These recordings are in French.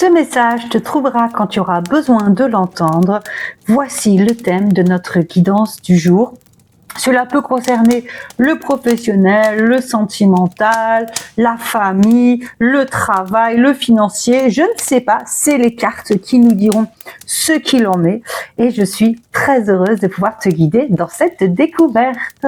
Ce message te trouvera quand tu auras besoin de l'entendre. Voici le thème de notre guidance du jour. Cela peut concerner le professionnel, le sentimental, la famille, le travail, le financier. Je ne sais pas, c'est les cartes qui nous diront ce qu'il en est. Et je suis très heureuse de pouvoir te guider dans cette découverte.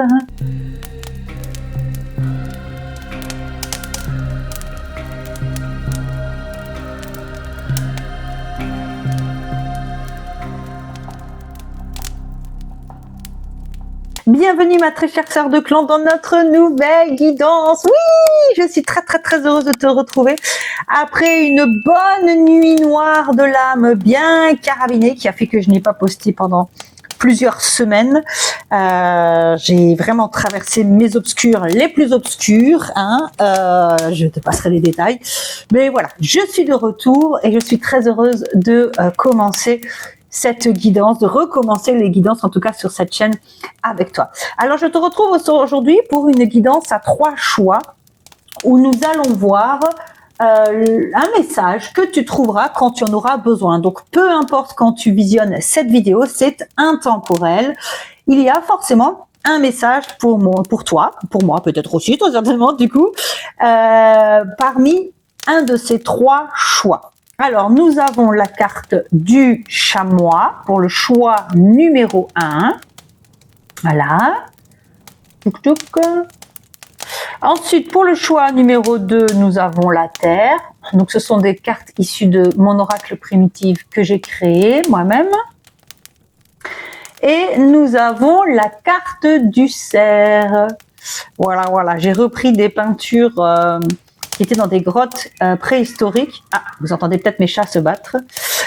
Bienvenue ma très chère sœur de clan dans notre nouvelle guidance. Oui, je suis très heureuse de te retrouver après une bonne nuit noire de l'âme bien carabinée qui a fait que je n'ai pas posté pendant plusieurs semaines. J'ai vraiment traversé mes obscurs les plus obscurs. Je te passerai les détails. Mais voilà, je suis de retour et je suis très heureuse de commencer cette guidance, de recommencer les guidances, en tout cas sur cette chaîne avec toi. Alors, je te retrouve aujourd'hui pour une guidance à 3 choix où nous allons voir un message que tu trouveras quand tu en auras besoin. Donc, peu importe quand tu visionnes cette vidéo, c'est intemporel. Il y a forcément un message pour moi, pour moi peut-être aussi, très certainement du coup, parmi un de ces 3 choix. Alors, nous avons la carte du chamois pour le choix numéro 1. Voilà. Touc, touc. Ensuite, pour le choix numéro 2, nous avons la terre. Donc, ce sont des cartes issues de mon oracle primitif que j'ai créé moi-même. Et nous avons la carte du cerf. Voilà. J'ai repris des peintures qui étaient dans des grottes préhistoriques. Ah, vous entendez peut-être mes chats se battre.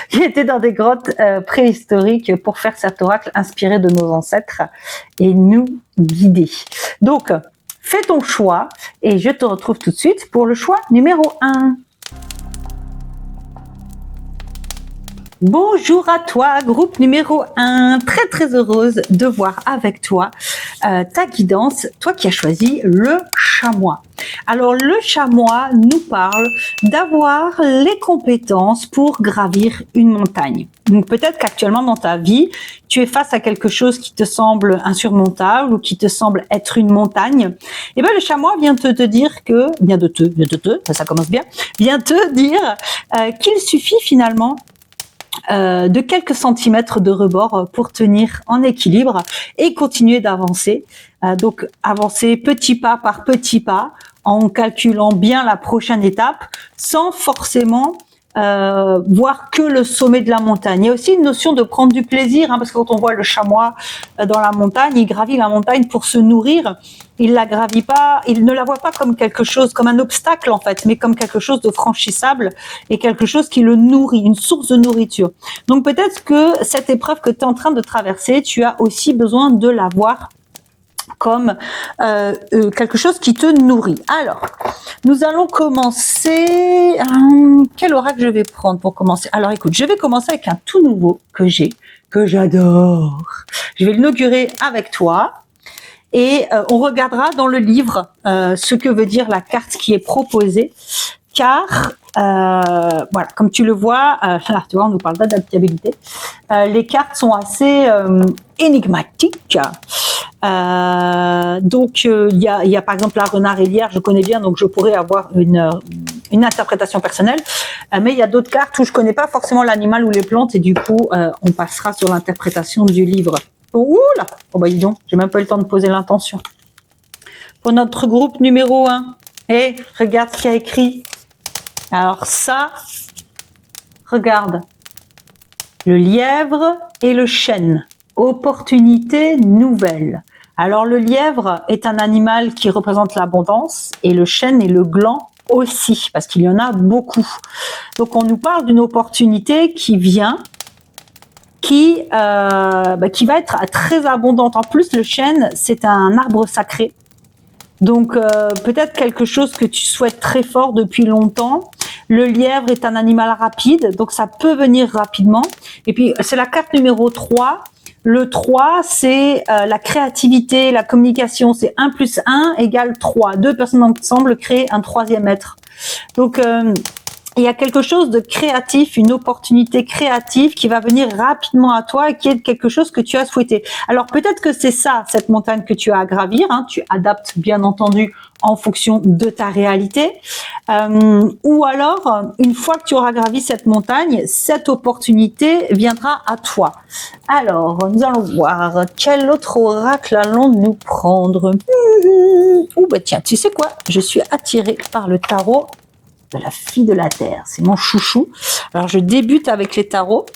Qui étaient dans des grottes préhistoriques pour faire cet oracle inspiré de nos ancêtres et nous guider. Donc, fais ton choix et je te retrouve tout de suite pour le choix numéro 1. Bonjour à toi, groupe numéro 1. Très heureuse de voir avec toi ta guidance, toi qui as choisi le chamois. Alors le chamois nous parle d'avoir les compétences pour gravir une montagne. Donc peut-être qu'actuellement dans ta vie, tu es face à quelque chose qui te semble insurmontable ou qui te semble être une montagne. Et bien le chamois vient te dire que, ça commence bien, vient te dire qu'il suffit finalement de quelques centimètres de rebord pour tenir en équilibre et continuer d'avancer. Donc avancer petit pas par petit pas en calculant bien la prochaine étape sans forcément voir que le sommet de la montagne. Il y a aussi une notion de prendre du plaisir, parce que quand on voit le chamois dans la montagne, il gravit la montagne pour se nourrir. Il la gravit pas, il ne la voit pas comme quelque chose, comme un obstacle en fait, mais comme quelque chose de franchissable et quelque chose qui le nourrit, une source de nourriture. Donc peut-être que cette épreuve que tu es en train de traverser, tu as aussi besoin de la voir comme quelque chose qui te nourrit. Alors, nous allons commencer. Quel oracle je vais prendre pour commencer? Alors, écoute, je vais commencer avec un tout nouveau que j'adore. Je vais l'inaugurer avec toi et on regardera dans le livre ce que veut dire la carte qui est proposée, car voilà, comme tu le vois, tu vois, on nous parle d'adaptabilité. Les cartes sont assez énigmatiques. Donc il y a par exemple la renard et lierre, je connais bien, donc je pourrais avoir une interprétation personnelle, mais il y a d'autres cartes où je connais pas forcément l'animal ou les plantes et du coup on passera sur l'interprétation du livre. Ouh là, oh bah dis donc, j'ai même pas eu le temps de poser l'intention. Pour notre groupe numéro 1, regarde ce qu'il y a écrit. Alors ça, regarde, le lièvre et le chêne. Opportunité nouvelle. Alors le lièvre est un animal qui représente l'abondance et le chêne et le gland aussi, parce qu'il y en a beaucoup. Donc on nous parle d'une opportunité qui vient, qui va être très abondante. En plus, le chêne, c'est un arbre sacré. Donc peut-être quelque chose que tu souhaites très fort depuis longtemps. Le lièvre est un animal rapide, donc ça peut venir rapidement. Et puis c'est la carte numéro 3. Le 3, c'est la créativité, la communication. C'est 1 + 1 = 3. 2 personnes ensemble créent un troisième être. Donc, il y a quelque chose de créatif, une opportunité créative qui va venir rapidement à toi et qui est quelque chose que tu as souhaité. Alors peut-être que c'est ça, cette montagne que tu as à gravir, hein, tu adaptes bien entendu en fonction de ta réalité. Ou alors, une fois que tu auras gravi cette montagne, cette opportunité viendra à toi. Alors, nous allons voir quel autre oracle allons-nous prendre. Ouh bah tiens, tu sais quoi? Je suis attirée par le tarot de la fille de la terre, c'est mon chouchou. Alors je débute avec les tarots.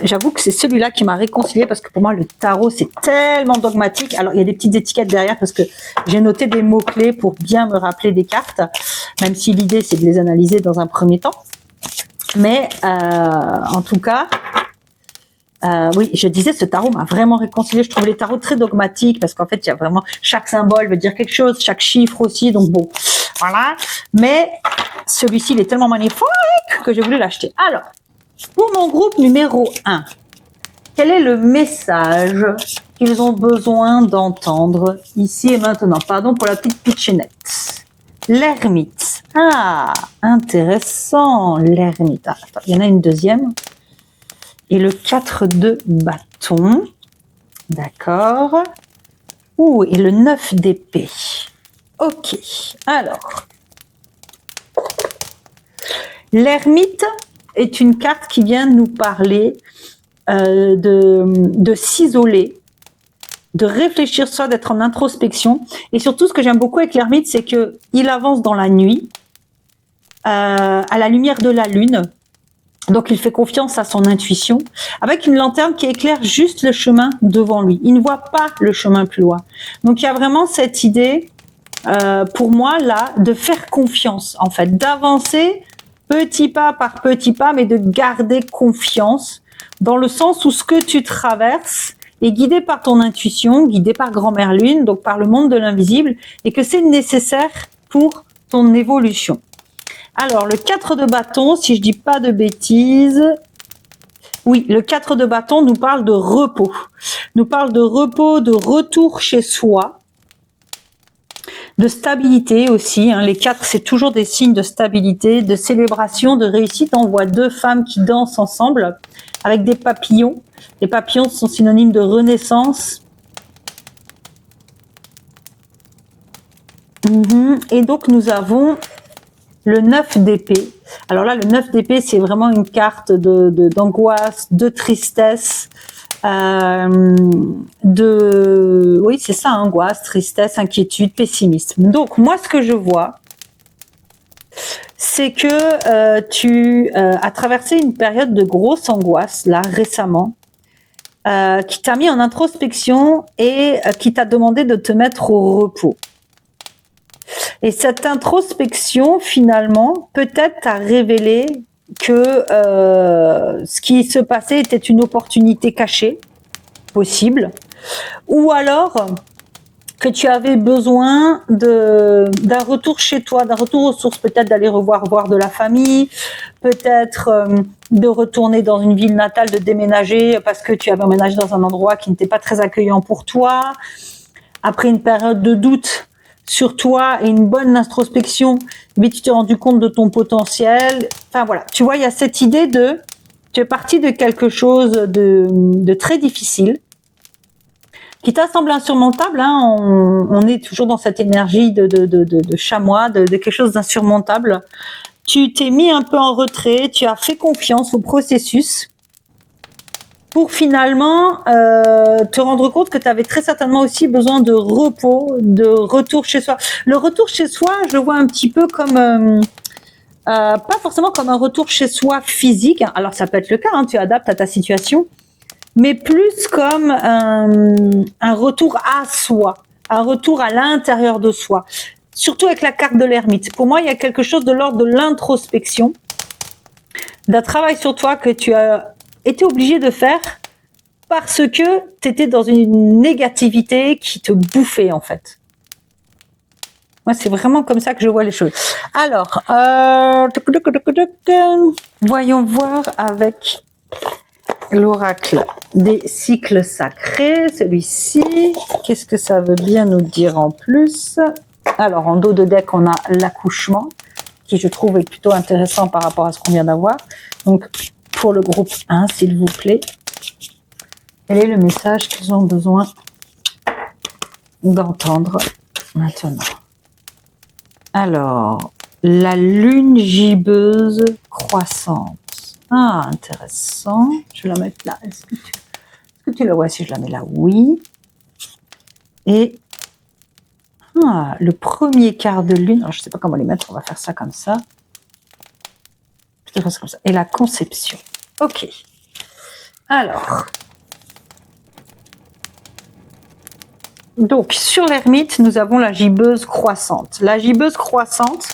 J'avoue que c'est celui-là qui m'a réconciliée parce que pour moi le tarot c'est tellement dogmatique. Alors il y a des petites étiquettes derrière parce que j'ai noté des mots-clés pour bien me rappeler des cartes, même si l'idée c'est de les analyser dans un premier temps. Mais en tout cas, oui, je disais, ce tarot m'a vraiment réconcilié. Je trouve les tarots très dogmatiques parce qu'en fait, il y a vraiment chaque symbole veut dire quelque chose, chaque chiffre aussi. Donc bon, voilà. Mais celui-ci, il est tellement magnifique que j'ai voulu l'acheter. Alors, pour mon groupe numéro 1, quel est le message qu'ils ont besoin d'entendre ici et maintenant? Pardon pour la petite pitchinette. L'ermite. Ah, intéressant, l'ermite. Ah, attends, il y en a une deuxième. Et le 4 de bâton. D'accord. Ouh, et le 9 d'épée. Ok. Alors. L'ermite est une carte qui vient nous parler de s'isoler, de réfléchir soi, d'être en introspection. Et surtout, ce que j'aime beaucoup avec l'ermite, c'est qu'il avance dans la nuit, à la lumière de la lune. Donc, il fait confiance à son intuition, avec une lanterne qui éclaire juste le chemin devant lui. Il ne voit pas le chemin plus loin. Donc, il y a vraiment cette idée, pour moi, là, de faire confiance, en fait, d'avancer petit pas par petit pas, mais de garder confiance, dans le sens où ce que tu traverses est guidé par ton intuition, guidé par Grand-Mère Lune, donc par le monde de l'invisible, et que c'est nécessaire pour ton évolution. Alors, le 4 de bâton, si je dis pas de bêtises, oui, le 4 de bâton nous parle de repos. Nous parle de repos, de retour chez soi, de stabilité aussi. Hein. Les 4, c'est toujours des signes de stabilité, de célébration, de réussite. On voit deux femmes qui dansent ensemble avec des papillons. Les papillons sont synonymes de renaissance. Et donc, nous avons le 9 d'épée. Alors là, le 9 d'épée, c'est vraiment une carte d'angoisse, de tristesse, oui, c'est ça, angoisse, tristesse, inquiétude, pessimisme. Donc, moi, ce que je vois, c'est que tu as traversé une période de grosse angoisse, là, récemment, qui t'a mis en introspection et qui t'a demandé de te mettre au repos. Et cette introspection, finalement, peut-être t'a révélé que ce qui se passait était une opportunité cachée, possible, ou alors que tu avais besoin d'un retour chez toi, d'un retour aux sources, peut-être d'aller voir de la famille, peut-être de retourner dans une ville natale, de déménager parce que tu avais emménagé dans un endroit qui n'était pas très accueillant pour toi. Après une période de doute sur toi et une bonne introspection, mais tu t'es rendu compte de ton potentiel. Enfin voilà, tu vois, il y a cette idée tu es parti de quelque chose de très difficile, qui t'a semblé insurmontable. Hein, on est toujours dans cette énergie de chamois, de quelque chose d'insurmontable. Tu t'es mis un peu en retrait, tu as fait confiance au processus, pour finalement te rendre compte que tu avais très certainement aussi besoin de repos, de retour chez soi. Le retour chez soi, je le vois un petit peu comme, pas forcément comme un retour chez soi physique, hein. Alors ça peut être le cas, hein, tu adaptes à ta situation, mais plus comme un retour à soi, un retour à l'intérieur de soi. Surtout avec la carte de l'ermite. Pour moi, il y a quelque chose de l'ordre de l'introspection, d'un travail sur toi que tu as été obligé de faire parce que tu étais dans une négativité qui te bouffait en fait. Moi, c'est vraiment comme ça que je vois les choses. Alors, voyons voir avec l'oracle des cycles sacrés, celui-ci. Qu'est-ce que ça veut bien nous dire en plus? Alors, en dos de deck, on a l'accouchement qui je trouve est plutôt intéressant par rapport à ce qu'on vient d'avoir. Donc, pour le groupe 1, s'il vous plaît, quel est le message qu'ils ont besoin d'entendre maintenant? Alors, la lune gibbeuse croissante. Ah, intéressant. Je vais la mettre là. Est-ce que tu la vois si je la mets là? Oui. Et le premier quart de lune. Alors, je ne sais pas comment les mettre. On va faire ça comme ça. Comme ça. Et la conception. Ok. Alors. Donc, sur l'ermite, nous avons la gibbeuse croissante. La gibbeuse croissante,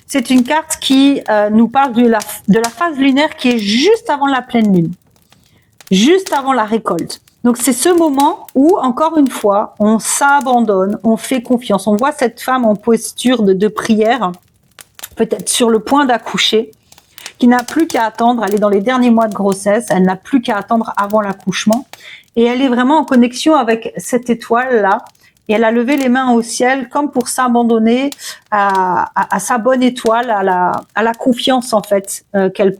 c'est une carte qui nous parle de la phase lunaire qui est juste avant la pleine lune, juste avant la récolte. Donc, c'est ce moment où, encore une fois, on s'abandonne, on fait confiance. On voit cette femme en posture de prière, peut-être sur le point d'accoucher, qui n'a plus qu'à attendre, elle est dans les derniers mois de grossesse, elle n'a plus qu'à attendre avant l'accouchement. Et elle est vraiment en connexion avec cette étoile-là. Et elle a levé les mains au ciel comme pour s'abandonner à sa bonne étoile, à la confiance en fait qu'elle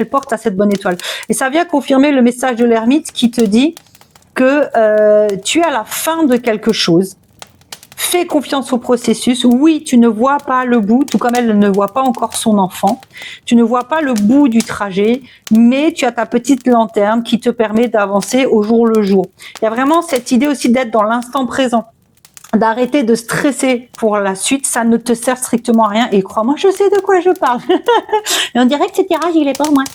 porte à cette bonne étoile. Et ça vient confirmer le message de l'ermite qui te dit que tu es à la fin de quelque chose. Fais confiance au processus. Oui, tu ne vois pas le bout, tout comme elle ne voit pas encore son enfant. Tu ne vois pas le bout du trajet, mais tu as ta petite lanterne qui te permet d'avancer au jour le jour. Il y a vraiment cette idée aussi d'être dans l'instant présent, d'arrêter de stresser pour la suite. Ça ne te sert strictement à rien. Et crois-moi, je sais de quoi je parle. Et on dirait que ce tirage, il est pour moi.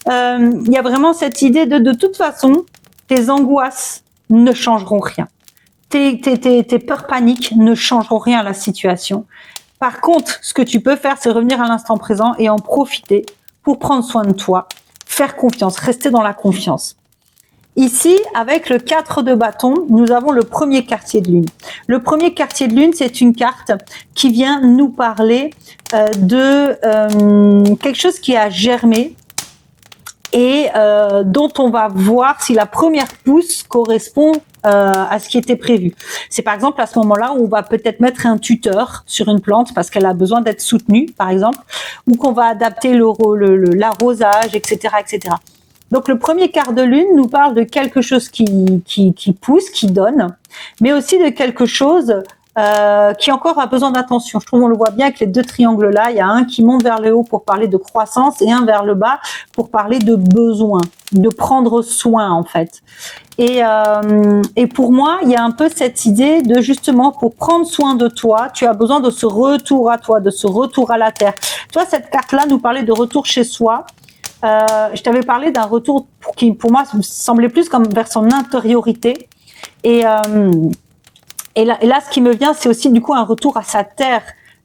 Il y a vraiment cette idée de toute façon, tes angoisses ne changeront rien. Tes peurs paniques ne changeront rien à la situation. Par contre, ce que tu peux faire, c'est revenir à l'instant présent et en profiter pour prendre soin de toi, faire confiance, rester dans la confiance. Ici, avec le 4 de bâton, nous avons le premier quartier de lune. Le premier quartier de lune, c'est une carte qui vient nous parler de quelque chose qui a germé et dont on va voir si la première pousse correspond à ce qui était prévu. C'est par exemple à ce moment-là où on va peut-être mettre un tuteur sur une plante parce qu'elle a besoin d'être soutenue, par exemple, ou qu'on va adapter l'arrosage, etc., etc. Donc le premier quart de lune nous parle de quelque chose qui pousse, qui donne, mais aussi de quelque chose qui encore a besoin d'attention. Je trouve on le voit bien avec les deux triangles là. Il y a un qui monte vers le haut pour parler de croissance et un vers le bas pour parler de besoin, de prendre soin en fait. Et pour moi, il y a un peu cette idée de justement pour prendre soin de toi, tu as besoin de ce retour à toi, de ce retour à la terre. Toi, cette carte-là nous parlait de retour chez soi. Je t'avais parlé d'un retour qui pour moi semblait plus comme vers son intériorité. Et là, ce qui me vient, c'est aussi du coup un retour à sa terre.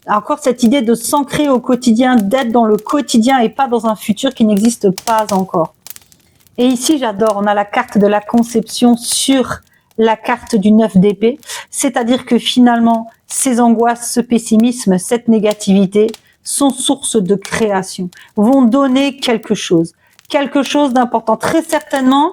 Encore cette idée de s'ancrer au quotidien, d'être dans le quotidien et pas dans un futur qui n'existe pas encore. Et ici, j'adore, on a la carte de la conception sur la carte du 9 d'épée. C'est-à-dire que finalement, ces angoisses, ce pessimisme, cette négativité sont source de création, vont donner quelque chose d'important. Très certainement,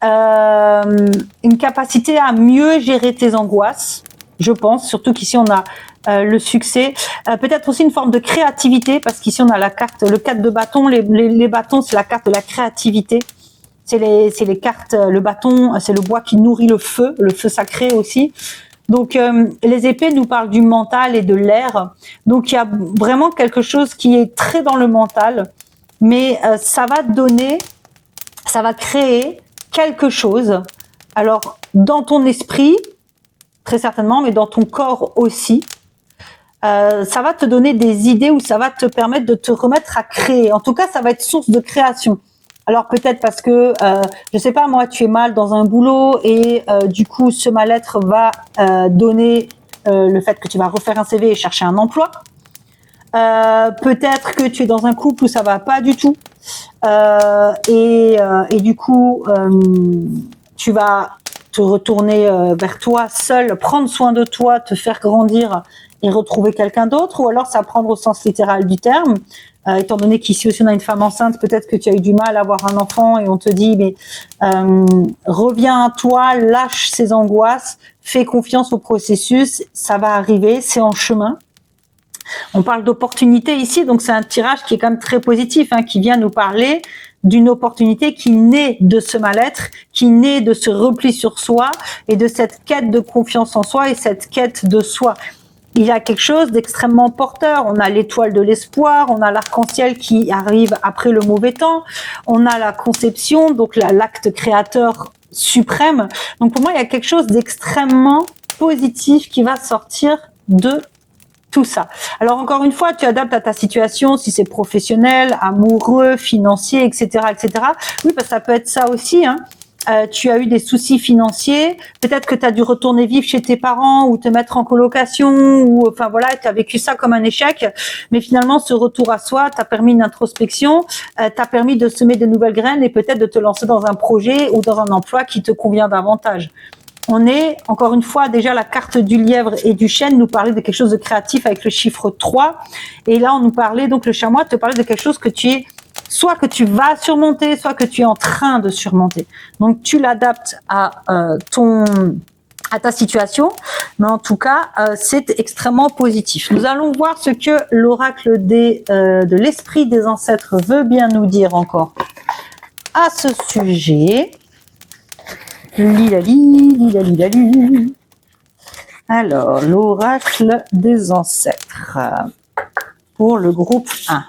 une capacité à mieux gérer tes angoisses, je pense, surtout qu'ici on a le succès, peut-être aussi une forme de créativité, parce qu'ici on a la carte, le 4 de bâton, les bâtons c'est la carte de la créativité, c'est les cartes, le bâton c'est le bois qui nourrit le feu sacré aussi. Donc les épées nous parlent du mental et de l'air, donc il y a vraiment quelque chose qui est très dans le mental, mais ça va créer quelque chose, alors dans ton esprit, très certainement, mais dans ton corps aussi. Ça va te donner des idées ou ça va te permettre de te remettre à créer. En tout cas, ça va être source de création. Alors peut-être parce que, je sais pas moi, tu es mal dans un boulot et du coup, ce mal-être va donner le fait que tu vas refaire un CV et chercher un emploi. Peut-être que tu es dans un couple où ça va pas du tout. Et du coup, tu vas te retourner vers toi seul, prendre soin de toi, te faire grandir et retrouver quelqu'un d'autre, ou alors ça va prendre au sens littéral du terme, étant donné qu'ici aussi on a une femme enceinte, peut-être que tu as eu du mal à avoir un enfant et on te dit mais reviens à toi, lâche ces angoisses, fais confiance au processus, ça va arriver, c'est en chemin. On parle d'opportunité ici, donc c'est un tirage qui est quand même très positif, hein, qui vient nous parler d'une opportunité qui naît de ce mal-être, qui naît de ce repli sur soi et de cette quête de confiance en soi et cette quête de soi. Il y a quelque chose d'extrêmement porteur. On a l'étoile de l'espoir, on a l'arc-en-ciel qui arrive après le mauvais temps, on a la conception, donc l'acte créateur suprême. Donc pour moi, il y a quelque chose d'extrêmement positif qui va sortir de tout ça. Alors encore une fois, tu adaptes à ta situation, si c'est professionnel, amoureux, financier, etc., etc. Oui, parce que ça peut être ça aussi, hein. Tu as eu des soucis financiers, peut-être que tu as dû retourner vivre chez tes parents ou te mettre en colocation, ou enfin voilà, tu as vécu ça comme un échec, mais finalement ce retour à soi t'a permis une introspection, t'a permis de semer de nouvelles graines et peut-être de te lancer dans un projet ou dans un emploi qui te convient davantage. On est, encore une fois, déjà la carte du lièvre et du chêne nous parlait de quelque chose de créatif avec le chiffre 3. Et là, on nous parlait, donc le chamois te parlait de quelque chose que tu es, soit que tu vas surmonter, soit que tu es en train de surmonter. Donc, tu l'adaptes à ta situation, mais en tout cas, c'est extrêmement positif. Nous allons voir ce que l'oracle de l'esprit des ancêtres veut bien nous dire encore à ce sujet. Lilali. Alors, l'oracle des ancêtres pour le groupe 1.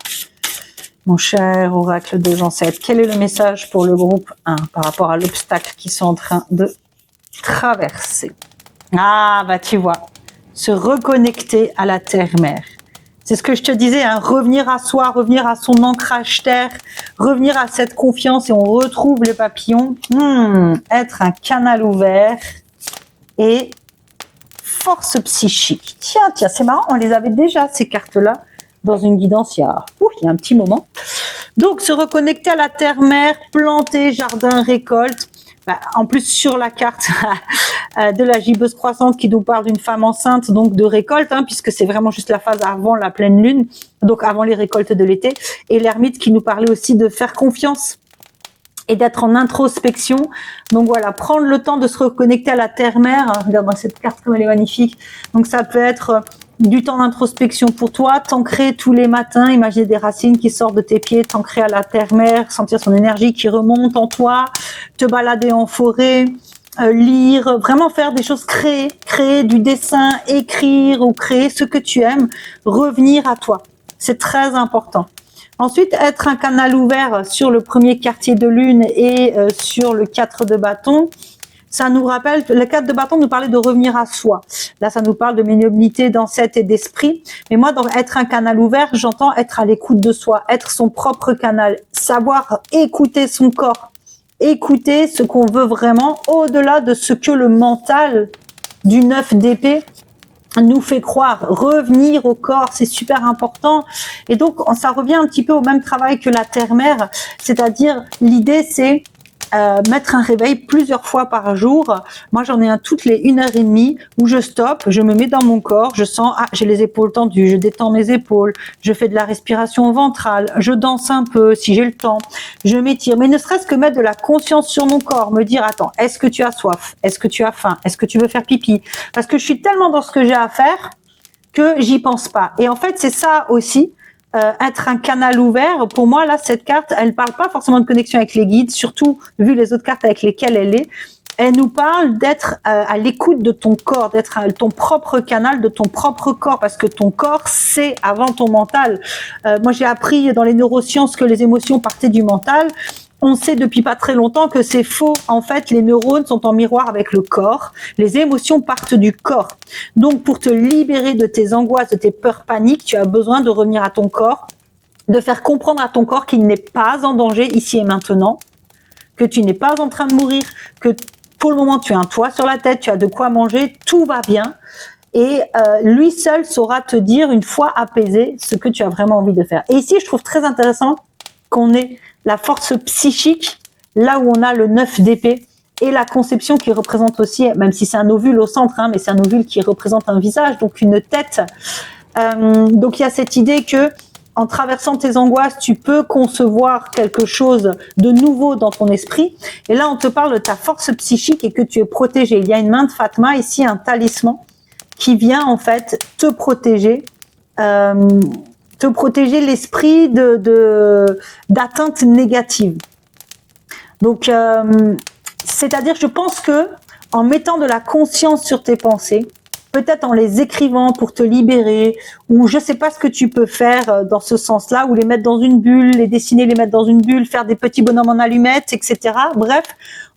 Mon cher oracle des ancêtres, quel est le message pour le groupe 1 par rapport à l'obstacle qu'ils sont en train de traverser? Ah, bah tu vois, se reconnecter à la terre-mère. C'est ce que je te disais, hein, revenir à soi, revenir à son ancrage terre, revenir à cette confiance et on retrouve les papillons. Être un canal ouvert et force psychique. Tiens, c'est marrant, on les avait déjà ces cartes-là dans une guidance il y a un petit moment. Donc, se reconnecter à la terre-mère, planter, jardin, récolte. En plus, sur la carte de la gibbeuse croissante qui nous parle d'une femme enceinte, donc de récolte, hein, puisque c'est vraiment juste la phase avant la pleine lune, donc avant les récoltes de l'été. Et l'ermite qui nous parlait aussi de faire confiance et d'être en introspection. Donc voilà, prendre le temps de se reconnecter à la terre-mère. Regarde-moi cette carte comme elle est magnifique. Donc ça peut être du temps d'introspection pour toi, t'ancrer tous les matins, imaginer des racines qui sortent de tes pieds, t'ancrer à la terre-mère, sentir son énergie qui remonte en toi, te balader en forêt, lire, vraiment faire des choses, créer du dessin, écrire ou créer ce que tu aimes, revenir à toi. C'est très important. Ensuite, être un canal ouvert sur le premier quartier de lune et sur le 4 de bâton. Ça nous rappelle, le 4 de bâton nous parlait de revenir à soi. Là, ça nous parle de médiumnité, d'ancêtre et d'esprit. Mais moi, dans être un canal ouvert, j'entends être à l'écoute de soi, être son propre canal, savoir écouter son corps, écouter ce qu'on veut vraiment, au-delà de ce que le mental du 9 d'épée nous fait croire. Revenir au corps, c'est super important. Et donc, ça revient un petit peu au même travail que la terre-mère, c'est-à-dire l'idée, c'est mettre un réveil plusieurs fois par jour. Moi, j'en ai un toutes les 1h30 où je stoppe, je me mets dans mon corps, je sens, j'ai les épaules tendues, je détends mes épaules, je fais de la respiration ventrale, je danse un peu si j'ai le temps, je m'étire, mais ne serait-ce que mettre de la conscience sur mon corps, me dire, attends, est-ce que tu as soif? Est-ce que tu as faim? Est-ce que tu veux faire pipi? Parce que je suis tellement dans ce que j'ai à faire que j'y pense pas. Et en fait, c'est ça aussi. Être un canal ouvert, pour moi, là, cette carte, elle parle pas forcément de connexion avec les guides, surtout vu les autres cartes avec lesquelles elle est. Elle nous parle d'être à l'écoute de ton corps, d'être ton propre canal, de ton propre corps, parce que ton corps, c'est avant ton mental. Moi, j'ai appris dans les neurosciences que les émotions partaient du mental. On sait depuis pas très longtemps que c'est faux. En fait, les neurones sont en miroir avec le corps. Les émotions partent du corps. Donc, pour te libérer de tes angoisses, de tes peurs paniques, tu as besoin de revenir à ton corps, de faire comprendre à ton corps qu'il n'est pas en danger ici et maintenant, que tu n'es pas en train de mourir, que pour le moment, tu as un toit sur la tête, tu as de quoi manger, tout va bien. Et lui seul saura te dire, une fois apaisé, ce que tu as vraiment envie de faire. Et ici, je trouve très intéressant qu'on ait la force psychique, là où on a le 9 d'épée, et la conception qui représente aussi, même si c'est un ovule au centre, hein, mais c'est un ovule qui représente un visage, donc une tête. Donc il y a cette idée que, en traversant tes angoisses, tu peux concevoir quelque chose de nouveau dans ton esprit. Et là, on te parle de ta force psychique et que tu es protégé. Il y a une main de Fatma, ici un talisman, qui vient en fait te protéger te protéger l'esprit d'atteinte négative. Donc, c'est-à-dire, je pense que en mettant de la conscience sur tes pensées, peut-être en les écrivant pour te libérer, ou je sais pas ce que tu peux faire dans ce sens-là, ou les mettre dans une bulle, les dessiner, les mettre dans une bulle, faire des petits bonhommes en allumettes, etc. Bref,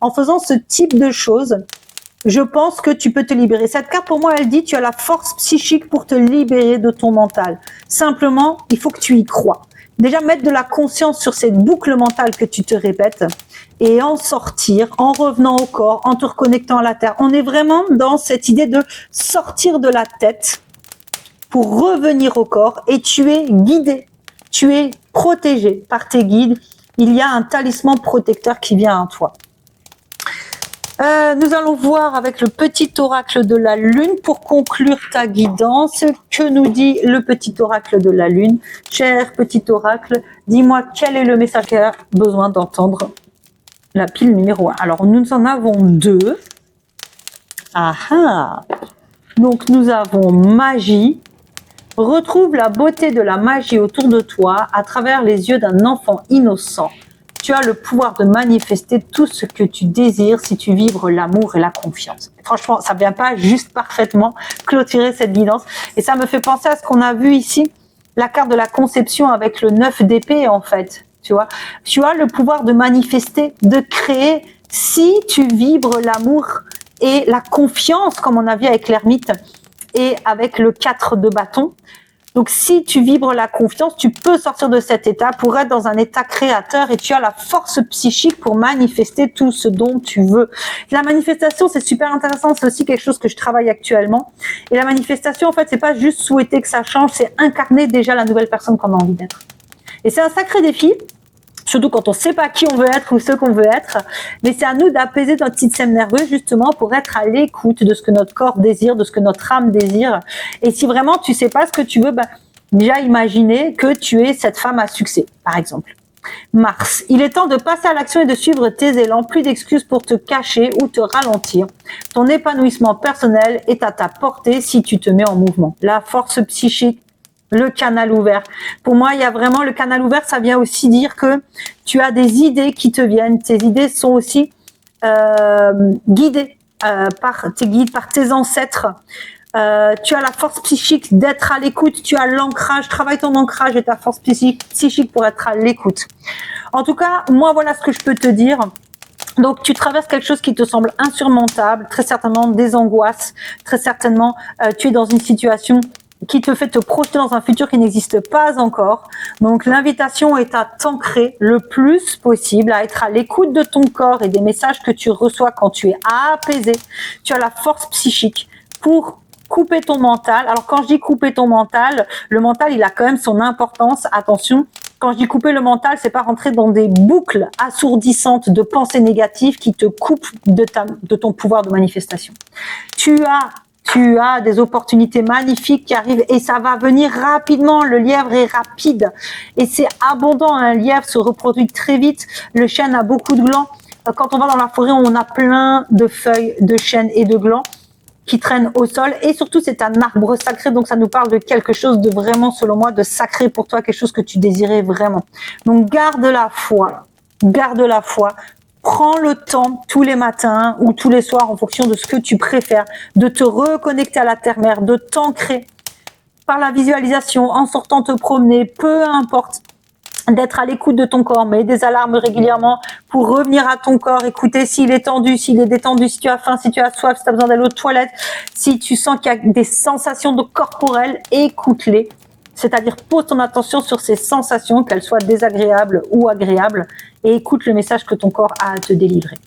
en faisant ce type de choses, je pense que tu peux te libérer. Cette carte, pour moi, elle dit, tu as la force psychique pour te libérer de ton mental. Simplement, il faut que tu y crois. Déjà, mettre de la conscience sur cette boucle mentale que tu te répètes et en sortir, en revenant au corps, en te reconnectant à la terre. On est vraiment dans cette idée de sortir de la tête pour revenir au corps, et tu es guidé, tu es protégé par tes guides. Il y a un talisman protecteur qui vient à toi. Nous allons voir avec le petit oracle de la lune pour conclure ta guidance. Que nous dit le petit oracle de la lune? Cher petit oracle, dis-moi quel est le message qu'il a besoin d'entendre la pile numéro 1. Alors, nous en avons 2. Ah ah! Donc, nous avons magie. Retrouve la beauté de la magie autour de toi à travers les yeux d'un enfant innocent. Tu as le pouvoir de manifester tout ce que tu désires si tu vibres l'amour et la confiance. Franchement, ça vient pas juste parfaitement clôturer cette guidance. Et ça me fait penser à ce qu'on a vu ici, la carte de la conception avec le 9 d'épée, en fait. Tu vois, tu as le pouvoir de manifester, de créer, si tu vibres l'amour et la confiance, comme on a vu avec l'ermite et avec le 4 de bâton. Donc, si tu vibres la confiance, tu peux sortir de cet état pour être dans un état créateur, et tu as la force psychique pour manifester tout ce dont tu veux. La manifestation, c'est super intéressant. C'est aussi quelque chose que je travaille actuellement. Et la manifestation, en fait, c'est pas juste souhaiter que ça change, c'est incarner déjà la nouvelle personne qu'on a envie d'être. Et c'est un sacré défi. Surtout quand on sait pas qui on veut être ou ce qu'on veut être, mais c'est à nous d'apaiser notre système nerveux justement pour être à l'écoute de ce que notre corps désire, de ce que notre âme désire. Et si vraiment tu sais pas ce que tu veux, déjà imaginer que tu es cette femme à succès, par exemple. Mars, il est temps de passer à l'action et de suivre tes élans, plus d'excuses pour te cacher ou te ralentir. Ton épanouissement personnel est à ta portée si tu te mets en mouvement. La force psychique, le canal ouvert. Pour moi, il y a vraiment le canal ouvert, ça vient aussi dire que tu as des idées qui te viennent. Tes idées sont aussi guidées par tes guides, par tes ancêtres. Tu as la force psychique d'être à l'écoute. Tu as l'ancrage. Travaille ton ancrage et ta force psychique pour être à l'écoute. En tout cas, moi, voilà ce que je peux te dire. Donc, tu traverses quelque chose qui te semble insurmontable, très certainement des angoisses, très certainement tu es dans une situation qui te fait te projeter dans un futur qui n'existe pas encore. Donc, l'invitation est à t'ancrer le plus possible, à être à l'écoute de ton corps et des messages que tu reçois quand tu es apaisé. Tu as la force psychique pour couper ton mental. Alors, quand je dis couper ton mental, le mental, il a quand même son importance. Attention, quand je dis couper le mental, c'est pas rentrer dans des boucles assourdissantes de pensées négatives qui te coupent de ton pouvoir de manifestation. Tu as des opportunités magnifiques qui arrivent et ça va venir rapidement. Le lièvre est rapide et c'est abondant. Un lièvre se reproduit très vite. Le chêne a beaucoup de glands. Quand on va dans la forêt, on a plein de feuilles de chêne et de glands qui traînent au sol. Et surtout, c'est un arbre sacré. Donc, ça nous parle de quelque chose de vraiment, selon moi, de sacré pour toi, quelque chose que tu désirais vraiment. Donc, garde la foi. Garde la foi. Prends le temps tous les matins ou tous les soirs en fonction de ce que tu préfères, de te reconnecter à la terre-mère, de t'ancrer par la visualisation, en sortant te promener, peu importe, d'être à l'écoute de ton corps, mets des alarmes régulièrement pour revenir à ton corps, écouter s'il est tendu, s'il est détendu, si tu as faim, si tu as soif, si tu as besoin d'aller aux toilettes, si tu sens qu'il y a des sensations corporelles, écoute-les. C'est-à-dire, pose ton attention sur ces sensations, qu'elles soient désagréables ou agréables, et écoute le message que ton corps a à te délivrer.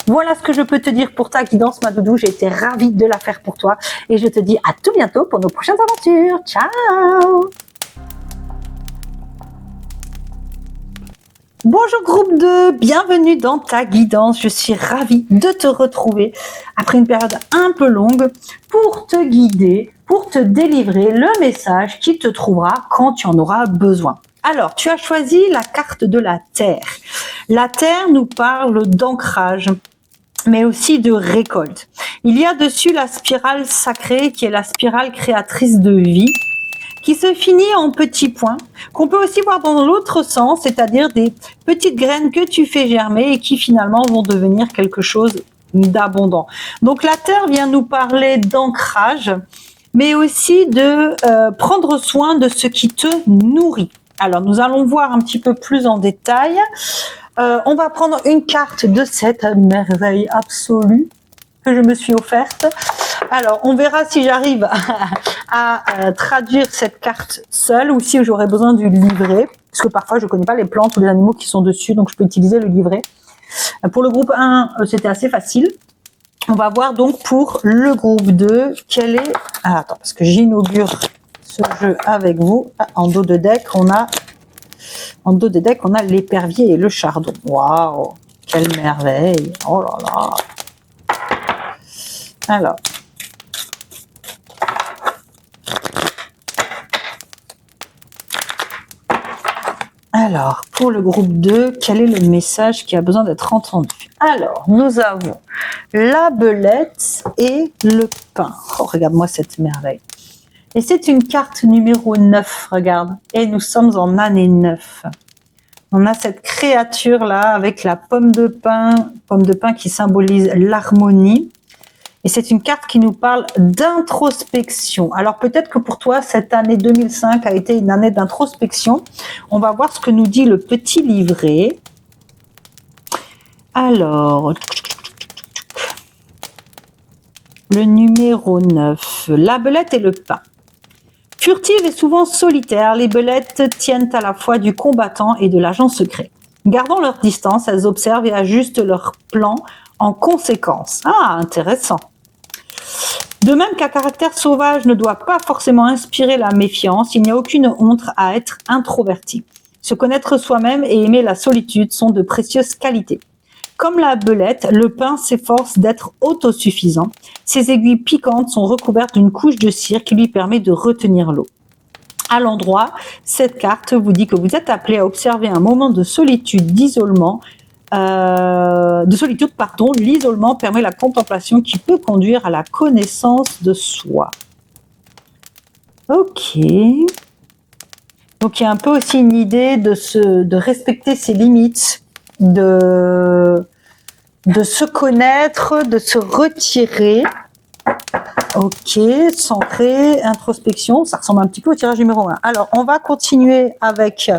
Voilà ce que je peux te dire pour ta guidance, ma doudou. J'ai été ravie de la faire pour toi. Et je te dis à tout bientôt pour nos prochaines aventures. Ciao! Bonjour groupe 2, bienvenue dans ta guidance. Je suis ravie de te retrouver après une période un peu longue pour te guider, pour te délivrer le message qui te trouvera quand tu en auras besoin. Alors, tu as choisi la carte de la Terre. La Terre nous parle d'ancrage, mais aussi de récolte. Il y a dessus la spirale sacrée qui est la spirale créatrice de vie. qui se finit en petits points, qu'on peut aussi voir dans l'autre sens, c'est-à-dire des petites graines que tu fais germer et qui finalement vont devenir quelque chose d'abondant. Donc la terre vient nous parler d'ancrage, mais aussi de prendre soin de ce qui te nourrit. Alors nous allons voir un petit peu plus en détail. On va prendre une carte de cette merveille absolue que je me suis offerte. Alors, on verra si j'arrive à traduire cette carte seule ou si j'aurai besoin du livret, parce que parfois je ne connais pas les plantes ou les animaux qui sont dessus, donc je peux utiliser le livret. Pour le groupe 1, c'était assez facile. On va voir donc pour le groupe 2, quel est... Ah, attends, parce que j'inaugure ce jeu avec vous. Ah, en dos de deck, on a l'épervier et le chardon. Waouh, quelle merveille. Oh là là. Alors, pour le groupe 2, quel est le message qui a besoin d'être entendu? Alors, nous avons la belette et le pain. Oh, regarde-moi cette merveille. Et c'est une carte numéro 9, regarde. Et nous sommes en année 9. On a cette créature-là avec la pomme de pain qui symbolise l'harmonie. Et c'est une carte qui nous parle d'introspection. Alors peut-être que pour toi, cette année 2005 a été une année d'introspection. On va voir ce que nous dit le petit livret. Alors, le numéro 9, la belette et le pain. Furtives et souvent solitaires, les belettes tiennent à la fois du combattant et de l'agent secret. Gardant leur distance, elles observent et ajustent leur plan en conséquence. Ah, intéressant. De même qu'un caractère sauvage ne doit pas forcément inspirer la méfiance, il n'y a aucune honte à être introverti. Se connaître soi-même et aimer la solitude sont de précieuses qualités. Comme la belette, le pain s'efforce d'être autosuffisant. Ses aiguilles piquantes sont recouvertes d'une couche de cire qui lui permet de retenir l'eau. À l'endroit, cette carte vous dit que vous êtes appelé à observer un moment de solitude, l'isolement permet la contemplation qui peut conduire à la connaissance de soi. Ok. Donc il y a un peu aussi une idée de respecter ses limites, de se connaître, de se retirer. Ok, centré, introspection, ça ressemble un petit peu au tirage numéro 1. Alors, on va continuer avec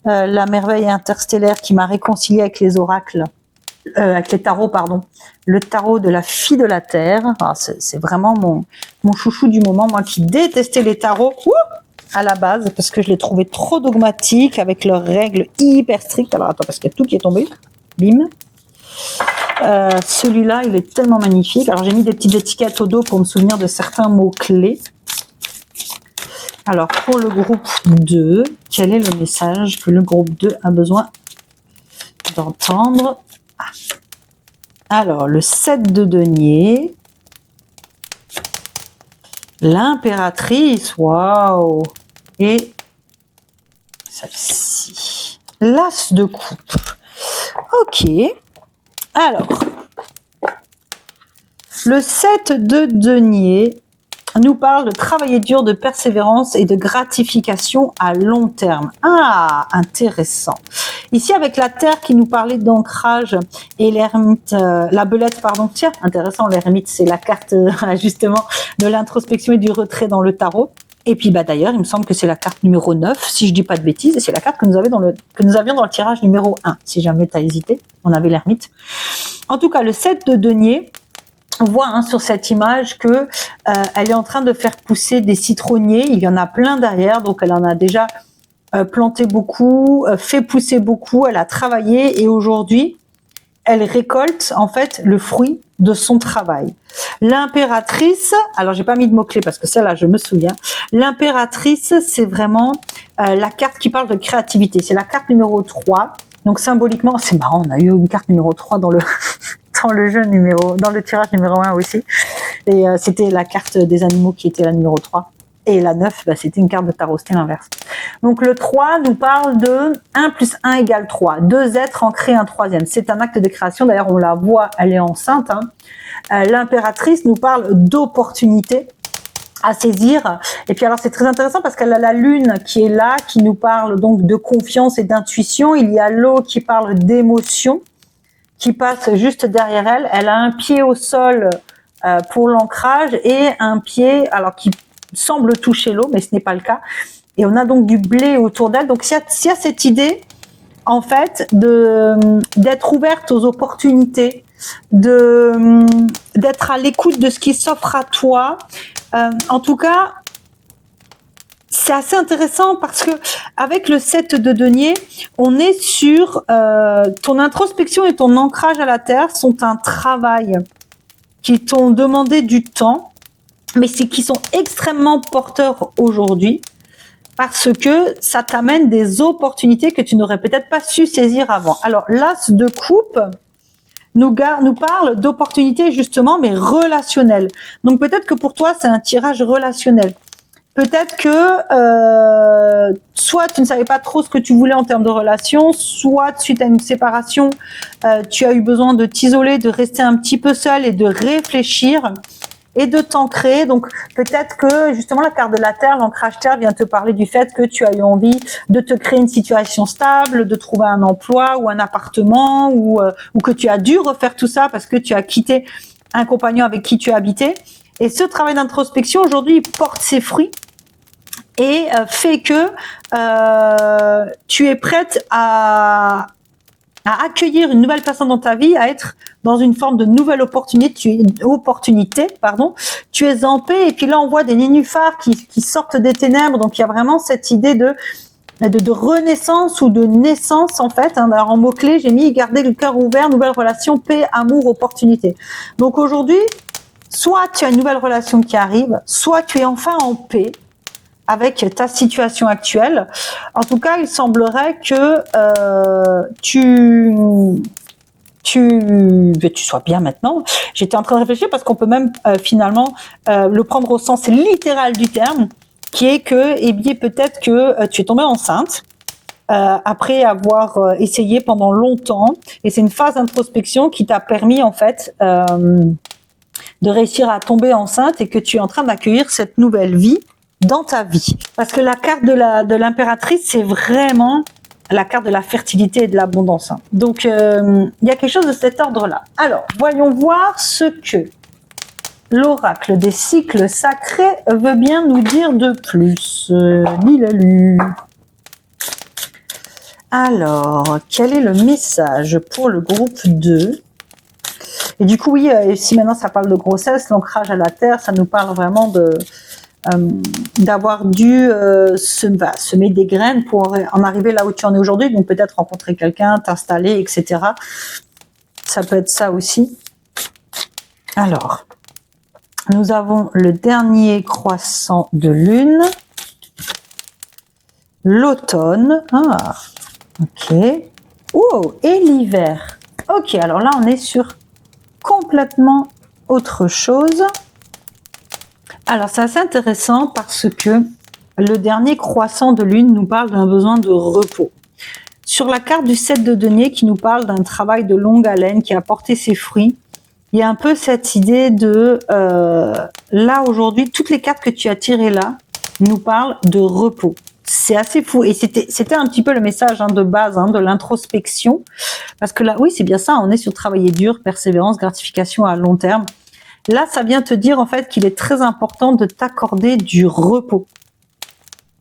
la merveille interstellaire qui m'a réconcilié avec les oracles, avec les tarots, pardon. Le tarot de la fille de la Terre. Ah, c'est vraiment mon chouchou du moment, moi qui détestais les tarots à la base, parce que je les trouvais trop dogmatiques, avec leurs règles hyper strictes. Alors, attends, parce qu'il y a tout qui est tombé. Bim. Celui-là, il est tellement magnifique. Alors, j'ai mis des petites étiquettes au dos pour me souvenir de certains mots-clés. Alors, pour le groupe 2, quel est le message que le groupe 2 a besoin d'entendre? Alors, le 7 de denier, l'impératrice, waouh, et celle-ci, l'as de coupe. Ok. Alors, le 7 de denier nous parle de travailler dur, de persévérance et de gratification à long terme. Ah, intéressant. Ici, avec la terre qui nous parlait d'ancrage et l'ermite, la belette, pardon. Tiens, intéressant, l'ermite, c'est la carte justement de l'introspection et du retrait dans le tarot. Et puis, d'ailleurs, il me semble que c'est la carte numéro 9, si je dis pas de bêtises, et c'est la carte que nous avions dans le tirage numéro 1. Si jamais tu as hésité, on avait l'ermite. En tout cas, le 7 de denier, on voit sur cette image que elle est en train de faire pousser des citronniers. Il y en a plein derrière, donc elle en a déjà planté beaucoup, fait pousser beaucoup. Elle a travaillé et aujourd'hui, elle récolte en fait le fruit de son travail. L'impératrice, alors j'ai pas mis de mots-clés parce que celle-là je me souviens. L'impératrice, c'est vraiment la carte qui parle de créativité. C'est la carte numéro 3. Donc symboliquement, c'est marrant, on a eu une carte numéro 3 dans le dans le tirage numéro 1 aussi. Et c'était la carte des animaux qui était la numéro 3. Et la 9, c'était une carte de tarot, c'était l'inverse. Donc le 3 nous parle de 1 plus 1 égale 3. 2 êtres en créent un troisième. C'est un acte de création. D'ailleurs, on la voit, elle est enceinte. L'impératrice nous parle d'opportunité. à saisir. Et puis alors c'est très intéressant parce qu'elle a la lune qui est là, qui nous parle donc de confiance et d'intuition. Il y a l'eau qui parle d'émotion, qui passe juste derrière elle. Elle a un pied au sol pour l'ancrage et un pied alors qui semble toucher l'eau, mais ce n'est pas le cas. Et on a donc du blé autour d'elle. Donc s'il y a cette idée en fait d'être ouverte aux opportunités, d'être à l'écoute de ce qui s'offre à toi. En tout cas, c'est assez intéressant parce que avec le 7 de denier, on est sur ton introspection et ton ancrage à la terre sont un travail qui t'ont demandé du temps, mais qui sont extrêmement porteurs aujourd'hui parce que ça t'amène des opportunités que tu n'aurais peut-être pas su saisir avant. Alors, l'as de coupe nous parle d'opportunités justement, mais relationnelles. Donc peut-être que pour toi, c'est un tirage relationnel. Peut-être que soit tu ne savais pas trop ce que tu voulais en termes de relation, soit suite à une séparation, tu as eu besoin de t'isoler, de rester un petit peu seul et de réfléchir et de t'ancrer. Donc peut-être que justement la carte de la Terre, l'ancrage Terre vient te parler du fait que tu as eu envie de te créer une situation stable, de trouver un emploi ou un appartement ou que tu as dû refaire tout ça parce que tu as quitté un compagnon avec qui tu habitais. Et ce travail d'introspection aujourd'hui porte ses fruits et fait que tu es prête à accueillir une nouvelle personne dans ta vie, à être dans une forme de nouvelle opportunité, tu es en paix, et puis là on voit des nénuphars qui sortent des ténèbres, donc il y a vraiment cette idée de renaissance ou de naissance en fait. Alors en mots-clés, j'ai mis garder le cœur ouvert, nouvelle relation, paix, amour, opportunité. Donc aujourd'hui, soit tu as une nouvelle relation qui arrive, soit tu es enfin en paix avec ta situation actuelle. En tout cas, il semblerait que tu sois bien maintenant. J'étais en train de réfléchir parce qu'on peut même finalement le prendre au sens littéral du terme, qui est que, eh bien, peut-être que tu es tombée enceinte après avoir essayé pendant longtemps, et c'est une phase d'introspection qui t'a permis en fait de réussir à tomber enceinte et que tu es en train d'accueillir cette nouvelle vie dans ta vie. Parce que la carte de l'impératrice, c'est vraiment la carte de la fertilité et de l'abondance. Donc, il y a quelque chose de cet ordre-là. Alors, voyons voir ce que l'oracle des cycles sacrés veut bien nous dire de plus. Lilalu. Alors, quel est le message pour le groupe 2 ? Et du coup, oui, si maintenant ça parle de grossesse, l'ancrage à la terre, ça nous parle vraiment d'avoir dû semer des graines pour en arriver là où tu en es aujourd'hui. Donc peut-être rencontrer quelqu'un, t'installer, etc. Ça peut être ça aussi. Alors, nous avons le dernier croissant de lune, l'automne. Ah, ok. Oh, et l'hiver. Ok, alors là, on est sur complètement autre chose. Alors, c'est assez intéressant parce que le dernier croissant de lune nous parle d'un besoin de repos. Sur la carte du 7 de denier qui nous parle d'un travail de longue haleine qui a porté ses fruits, il y a un peu cette idée de là aujourd'hui, toutes les cartes que tu as tirées là nous parlent de repos. C'est assez fou, et c'était un petit peu le message de base de l'introspection, parce que là, oui, c'est bien ça, on est sur travailler dur, persévérance, gratification à long terme. Là, ça vient te dire en fait qu'il est très important de t'accorder du repos.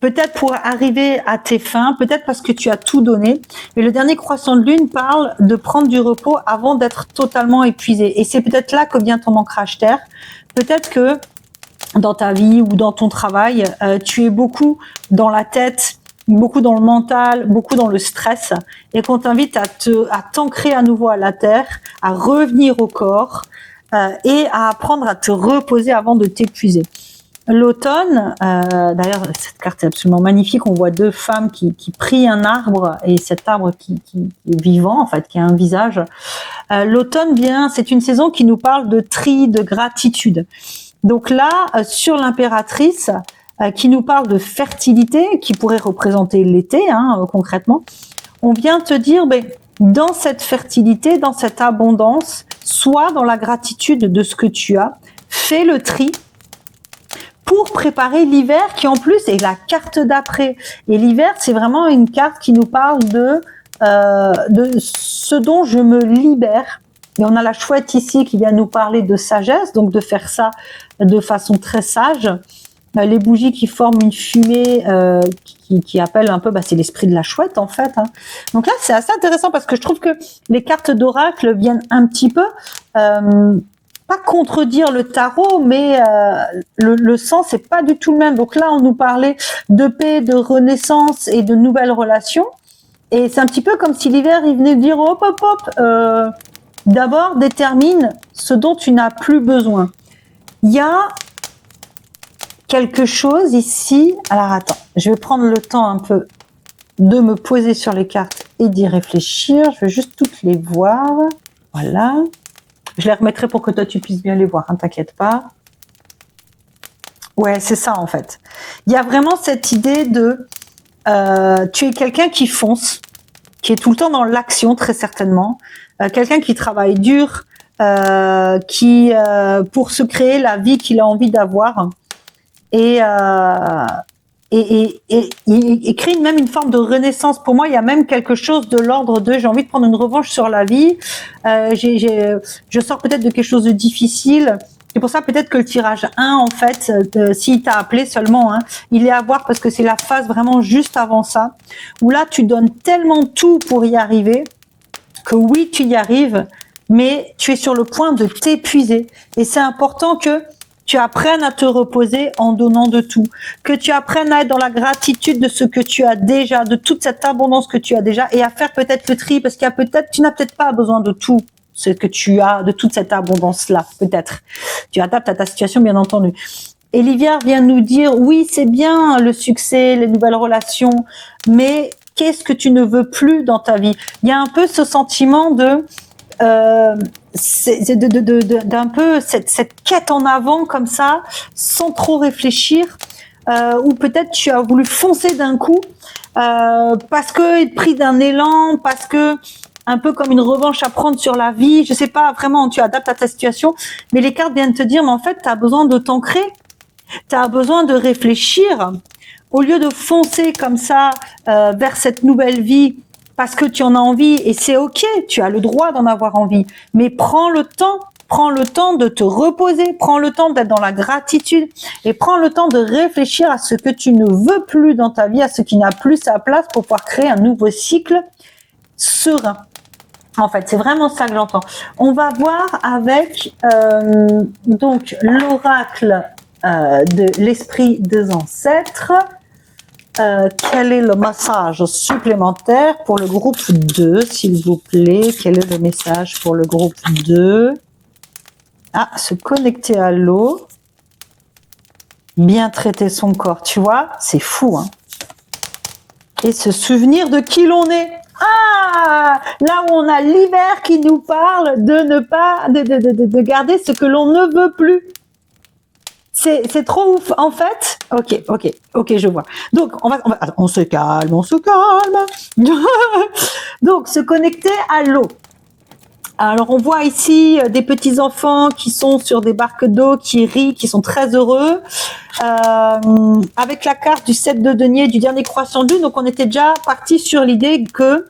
Peut-être pour arriver à tes fins, peut-être parce que tu as tout donné. Mais le dernier croissant de lune parle de prendre du repos avant d'être totalement épuisé. Et c'est peut-être là que vient ton ancrage terre. Peut-être que dans ta vie ou dans ton travail, tu es beaucoup dans la tête, beaucoup dans le mental, beaucoup dans le stress, et qu'on t'invite à t'ancrer à nouveau à la terre, à revenir au corps, et à apprendre à te reposer avant de t'épuiser. L'automne, d'ailleurs cette carte est absolument magnifique, on voit deux femmes qui prient un arbre, et cet arbre qui est vivant en fait, qui a un visage. L'automne c'est une saison qui nous parle de tri, de gratitude. Donc là, sur l'impératrice, qui nous parle de fertilité, qui pourrait représenter l'été concrètement, on vient te dire, dans cette fertilité, dans cette abondance, sois dans la gratitude de ce que tu as, fais le tri, pour préparer l'hiver qui en plus est la carte d'après. Et l'hiver, c'est vraiment une carte qui nous parle de ce dont je me libère. Et on a la chouette ici qui vient nous parler de sagesse, donc de faire ça de façon très sage. Les bougies qui forment une fumée qui appelle un peu, c'est l'esprit de la chouette en fait. Hein. Donc là, c'est assez intéressant parce que je trouve que les cartes d'oracle viennent un petit peu pas contredire le tarot, mais le sens n'est pas du tout le même. Donc là, on nous parlait de paix, de renaissance et de nouvelles relations. Et c'est un petit peu comme si l'hiver, il venait dire hop, hop, hop. D'abord, détermine ce dont tu n'as plus besoin. Il y a quelque chose ici. Alors attends, je vais prendre le temps un peu de me poser sur les cartes et d'y réfléchir. Je vais juste toutes les voir. Voilà. Je les remettrai pour que toi tu puisses bien les voir, hein, t'inquiète pas. Ouais, c'est ça en fait. Il y a vraiment cette idée de tu es quelqu'un qui fonce, qui est tout le temps dans l'action très certainement, quelqu'un qui travaille dur, qui pour se créer la vie qu'il a envie d'avoir et crée même une forme de renaissance. Pour moi, il y a même quelque chose de l'ordre de j'ai envie de prendre une revanche sur la vie. Je sors peut-être de quelque chose de difficile. C'est pour ça peut-être que le tirage 1, en fait, s'il t'a appelé seulement, hein, il est à voir parce que c'est la phase vraiment juste avant ça, où là, tu donnes tellement tout pour y arriver que oui, tu y arrives, mais tu es sur le point de t'épuiser. Et c'est important que tu apprennes à te reposer en donnant de tout, que tu apprennes à être dans la gratitude de ce que tu as déjà, de toute cette abondance que tu as déjà, et à faire peut-être le tri, parce qu'il y a peut-être, tu n'as peut-être pas besoin de tout ce que tu as, de toute cette abondance-là, peut-être. Tu adaptes à ta situation, bien entendu. Et l'hiver vient nous dire, oui, c'est bien le succès, les nouvelles relations, mais qu'est-ce que tu ne veux plus dans ta vie? Il y a un peu ce sentiment de d'un peu cette quête en avant comme ça, sans trop réfléchir, ou peut-être tu as voulu foncer d'un coup parce que pris d'un élan, parce que un peu comme une revanche à prendre sur la vie, je sais pas, vraiment tu adaptes à ta situation, mais les cartes viennent te dire, mais en fait tu as besoin de t'ancrer, tu as besoin de réfléchir, au lieu de foncer comme ça vers cette nouvelle vie, parce que tu en as envie, et c'est ok, tu as le droit d'en avoir envie, mais prends le temps de te reposer, prends le temps d'être dans la gratitude, et prends le temps de réfléchir à ce que tu ne veux plus dans ta vie, à ce qui n'a plus sa place pour pouvoir créer un nouveau cycle serein. En fait, c'est vraiment ça que j'entends. On va voir avec donc l'oracle de l'esprit des ancêtres. Quel est le message supplémentaire pour le groupe 2, s'il vous plaît? Quel est le message pour le groupe 2? Ah, se connecter à l'eau. Bien traiter son corps, tu vois, c'est fou, hein. Et se souvenir de qui l'on est. Ah, là où on a l'hiver qui nous parle de ne pas, de garder ce que l'on ne veut plus. C'est trop ouf, en fait. Ok, je vois. Donc, on se calme. Donc, se connecter à l'eau. Alors, on voit ici des petits enfants qui sont sur des barques d'eau, qui rient, qui sont très heureux. Avec la carte du 7 de denier, du dernier croissant de lune. Donc, on était déjà parti sur l'idée que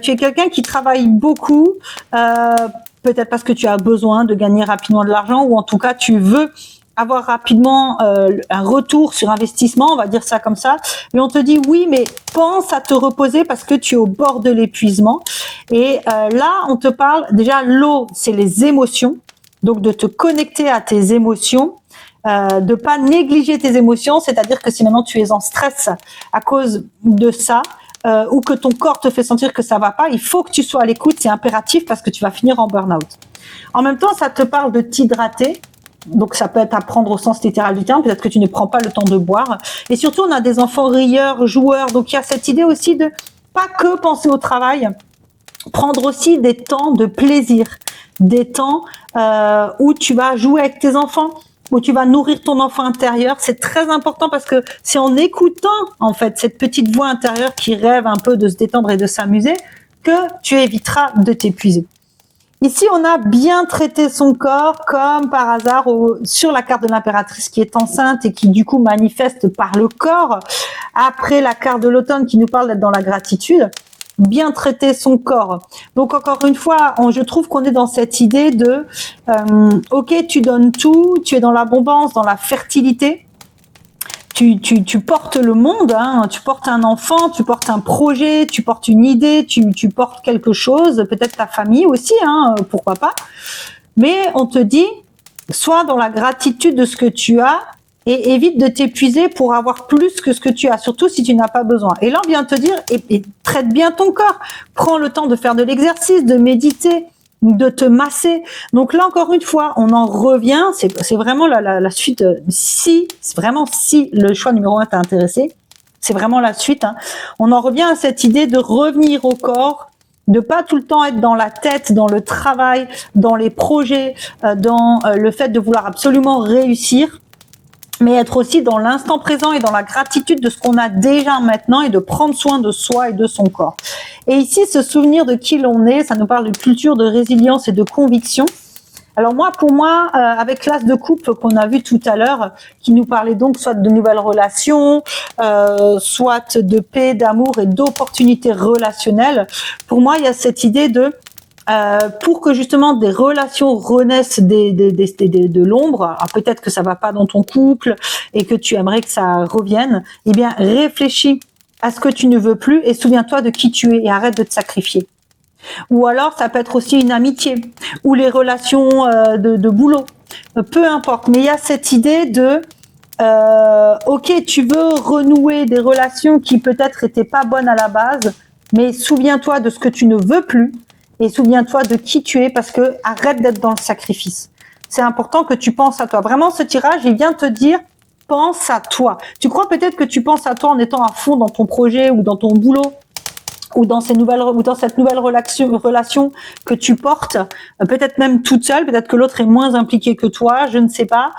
tu es quelqu'un qui travaille beaucoup, peut-être parce que tu as besoin de gagner rapidement de l'argent, ou en tout cas, tu veux avoir rapidement un retour sur investissement, on va dire ça comme ça. Et on te dit oui, mais pense à te reposer parce que tu es au bord de l'épuisement. Et là, on te parle, déjà l'eau, c'est les émotions. Donc de te connecter à tes émotions, de pas négliger tes émotions, c'est-à-dire que si maintenant tu es en stress à cause de ça, ou que ton corps te fait sentir que ça va pas, il faut que tu sois à l'écoute, c'est impératif parce que tu vas finir en burn-out. En même temps, ça te parle de t'hydrater. Donc ça peut être à prendre au sens littéral du terme, peut-être que tu ne prends pas le temps de boire. Et surtout, on a des enfants rieurs, joueurs, donc il y a cette idée aussi de pas que penser au travail, prendre aussi des temps de plaisir, des temps où tu vas jouer avec tes enfants, où tu vas nourrir ton enfant intérieur. C'est très important parce que c'est en écoutant en fait cette petite voix intérieure qui rêve un peu de se détendre et de s'amuser que tu éviteras de t'épuiser. Ici, on a bien traité son corps, comme par hasard sur la carte de l'impératrice qui est enceinte et qui du coup manifeste par le corps. Après la carte de l'automne qui nous parle d'être dans la gratitude, bien traiter son corps. Donc encore une fois, je trouve qu'on est dans cette idée de ok, tu donnes tout, tu es dans l'abondance, dans la fertilité. Tu portes le monde, hein, tu portes un enfant, tu portes un projet, tu portes une idée, tu portes quelque chose, peut-être ta famille aussi, hein, pourquoi pas. Mais on te dit, sois dans la gratitude de ce que tu as et évite de t'épuiser pour avoir plus que ce que tu as, surtout si tu n'as pas besoin. Et là, on vient te dire, et traite bien ton corps, prends le temps de faire de l'exercice, de méditer, de te masser. Donc là, encore une fois, on en revient, c'est vraiment la suite. Si le choix numéro 1 t'a intéressé, c'est vraiment la suite. Hein. On en revient à cette idée de revenir au corps, de pas tout le temps être dans la tête, dans le travail, dans les projets, dans le fait de vouloir absolument réussir, mais être aussi dans l'instant présent et dans la gratitude de ce qu'on a déjà maintenant et de prendre soin de soi et de son corps. Et ici, ce souvenir de qui l'on est, ça nous parle de culture, de résilience et de conviction. Alors pour moi, avec l'as de coupe qu'on a vu tout à l'heure, qui nous parlait donc soit de nouvelles relations, soit de paix, d'amour et d'opportunités relationnelles, pour moi, il y a cette idée de pour que justement des relations renaissent de l'ombre, alors peut-être que ça va pas dans ton couple et que tu aimerais que ça revienne, eh bien réfléchis à ce que tu ne veux plus et souviens-toi de qui tu es et arrête de te sacrifier. Ou alors ça peut être aussi une amitié ou les relations de boulot, peu importe, mais il y a cette idée de ok, tu veux renouer des relations qui peut-être étaient pas bonnes à la base, mais souviens-toi de ce que tu ne veux plus et souviens-toi de qui tu es, parce que arrête d'être dans le sacrifice. C'est important que tu penses à toi. Vraiment, ce tirage, il vient te dire, pense à toi. Tu crois peut-être que tu penses à toi en étant à fond dans ton projet ou dans ton boulot, ou dans cette nouvelle relation que tu portes, peut-être même toute seule, peut-être que l'autre est moins impliqué que toi, je ne sais pas.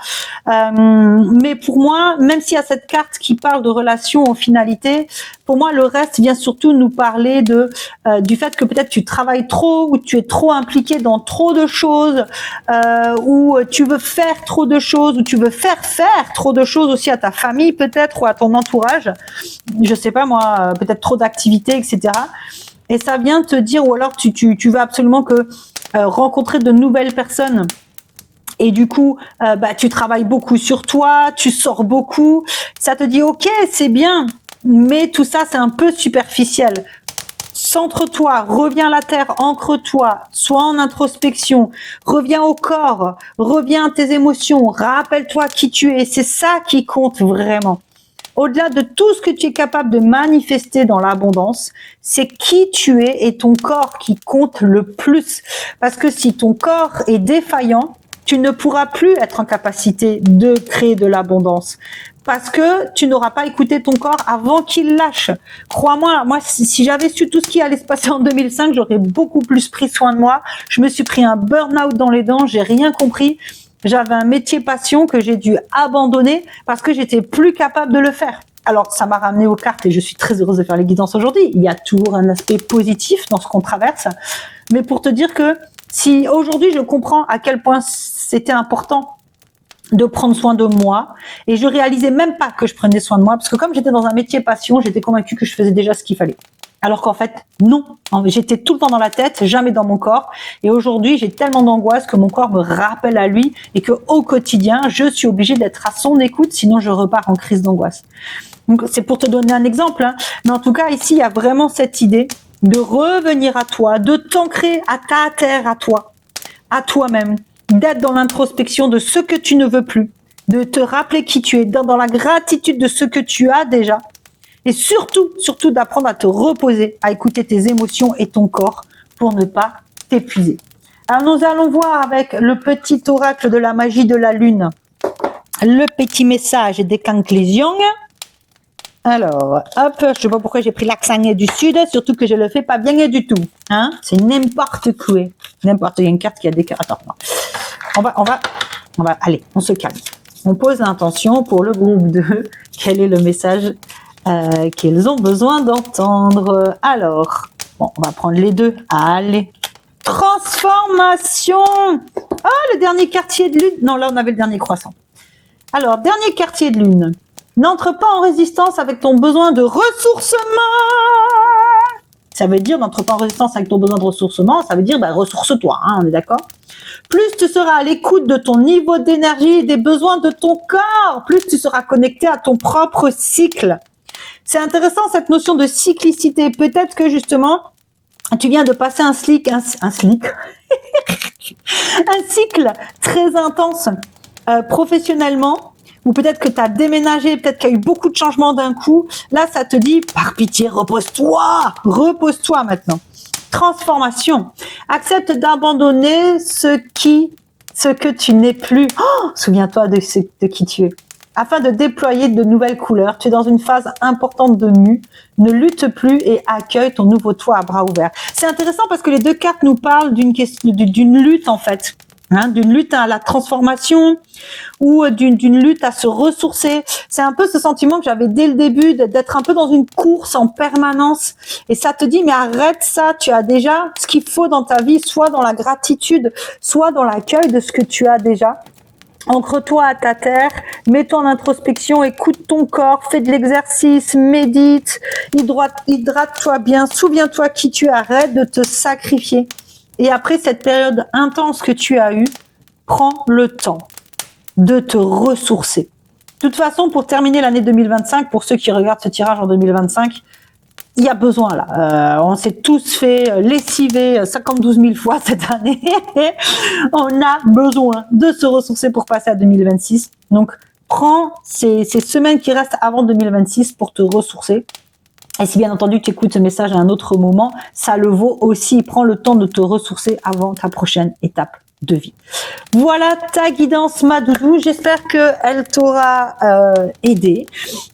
Mais pour moi, même s'il y a cette carte qui parle de relation en finalité, pour moi, le reste vient surtout nous parler du fait que peut-être tu travailles trop, ou tu es trop impliqué dans trop de choses, ou tu veux faire trop de choses, ou tu veux faire trop de choses aussi à ta famille peut-être, ou à ton entourage. Je sais pas moi, peut-être trop d'activités, etc. Et ça vient te dire, ou alors tu veux absolument rencontrer de nouvelles personnes. Et du coup, tu travailles beaucoup sur toi, tu sors beaucoup. Ça te dit, ok, c'est bien, mais tout ça, c'est un peu superficiel. Centre-toi, reviens à la terre, ancre-toi, sois en introspection, reviens au corps, reviens à tes émotions, rappelle-toi qui tu es. C'est ça qui compte vraiment. Au-delà de tout ce que tu es capable de manifester dans l'abondance, c'est qui tu es et ton corps qui compte le plus. Parce que si ton corps est défaillant, tu ne pourras plus être en capacité de créer de l'abondance. Parce que tu n'auras pas écouté ton corps avant qu'il lâche. Crois-moi, moi, si j'avais su tout ce qui allait se passer en 2005, j'aurais beaucoup plus pris soin de moi. Je me suis pris un burn-out dans les dents, j'ai rien compris. J'avais un métier passion que j'ai dû abandonner parce que j'étais plus capable de le faire. Alors, ça m'a ramené aux cartes et je suis très heureuse de faire les guidances aujourd'hui. Il y a toujours un aspect positif dans ce qu'on traverse. Mais pour te dire que si aujourd'hui je comprends à quel point c'était important de prendre soin de moi, et je réalisais même pas que je prenais soin de moi, parce que comme j'étais dans un métier passion, j'étais convaincue que je faisais déjà ce qu'il fallait. Alors qu'en fait, non. J'étais tout le temps dans la tête, jamais dans mon corps. Et aujourd'hui, j'ai tellement d'angoisse que mon corps me rappelle à lui et que au quotidien, je suis obligée d'être à son écoute, sinon je repars en crise d'angoisse. Donc, c'est pour te donner un exemple, hein. Mais en tout cas, ici, il y a vraiment cette idée de revenir à toi, de t'ancrer à ta terre, à toi, à toi-même, d'être dans l'introspection de ce que tu ne veux plus, de te rappeler qui tu es, dans la gratitude de ce que tu as déjà. Et surtout d'apprendre à te reposer, à écouter tes émotions et ton corps pour ne pas t'épuiser. Alors nous allons voir avec le petit oracle de la magie de la lune, le petit message des conclusions. Alors, hop, je sais pas pourquoi j'ai pris l'accent du sud, surtout que je le fais pas bien du tout. Hein, c'est n'importe quoi. N'importe, il y a une carte qui a des cartes. Attends, on va, allez, on se calme. On pose l'intention pour le groupe 2. Quel est le message qu'ils ont besoin d'entendre? Alors, bon, on va prendre les deux. Allez. transformation. Ah, le dernier quartier de lune. Non, là, on avait le dernier croissant. Alors, dernier quartier de lune. N'entre pas en résistance avec ton besoin de ressourcement. Ça veut dire, n'entre pas en résistance avec ton besoin de ressourcement, ça veut dire, ressource-toi, hein, on est d'accord? Plus tu seras à l'écoute de ton niveau d'énergie et des besoins de ton corps, plus tu seras connecté à ton propre cycle. C'est intéressant cette notion de cyclicité. Peut-être que justement, tu viens de passer un cycle très intense professionnellement, ou peut-être que tu as déménagé, peut-être qu'il y a eu beaucoup de changements d'un coup. Là, ça te dit, par pitié, repose-toi maintenant. Transformation. Accepte d'abandonner ce que tu n'es plus. Oh, souviens-toi de qui tu es. Afin de déployer de nouvelles couleurs, tu es dans une phase importante de mue. Ne lutte plus et accueille ton nouveau toi à bras ouverts. C'est intéressant parce que les deux cartes nous parlent d'une lutte en fait. Hein, d'une lutte à la transformation ou d'une lutte à se ressourcer. C'est un peu ce sentiment que j'avais dès le début d'être un peu dans une course en permanence. Et ça te dit, mais arrête ça, tu as déjà ce qu'il faut dans ta vie, soit dans la gratitude, soit dans l'accueil de ce que tu as déjà. Ancre-toi à ta terre, mets-toi en introspection, écoute ton corps, fais de l'exercice, médite, hydrate-toi bien, souviens-toi qui tu es, arrête de te sacrifier. Et après cette période intense que tu as eue, prends le temps de te ressourcer. De toute façon, pour terminer l'année 2025, pour ceux qui regardent ce tirage en 2025, il y a besoin là. On s'est tous fait lessiver 52 000 fois cette année. On a besoin de se ressourcer pour passer à 2026. Donc, prends ces semaines qui restent avant 2026 pour te ressourcer. Et si bien entendu tu écoutes ce message à un autre moment, ça le vaut aussi. Prends le temps de te ressourcer avant ta prochaine étape de vie. Voilà ta guidance, ma doudou. J'espère qu'elle t'aura aidé,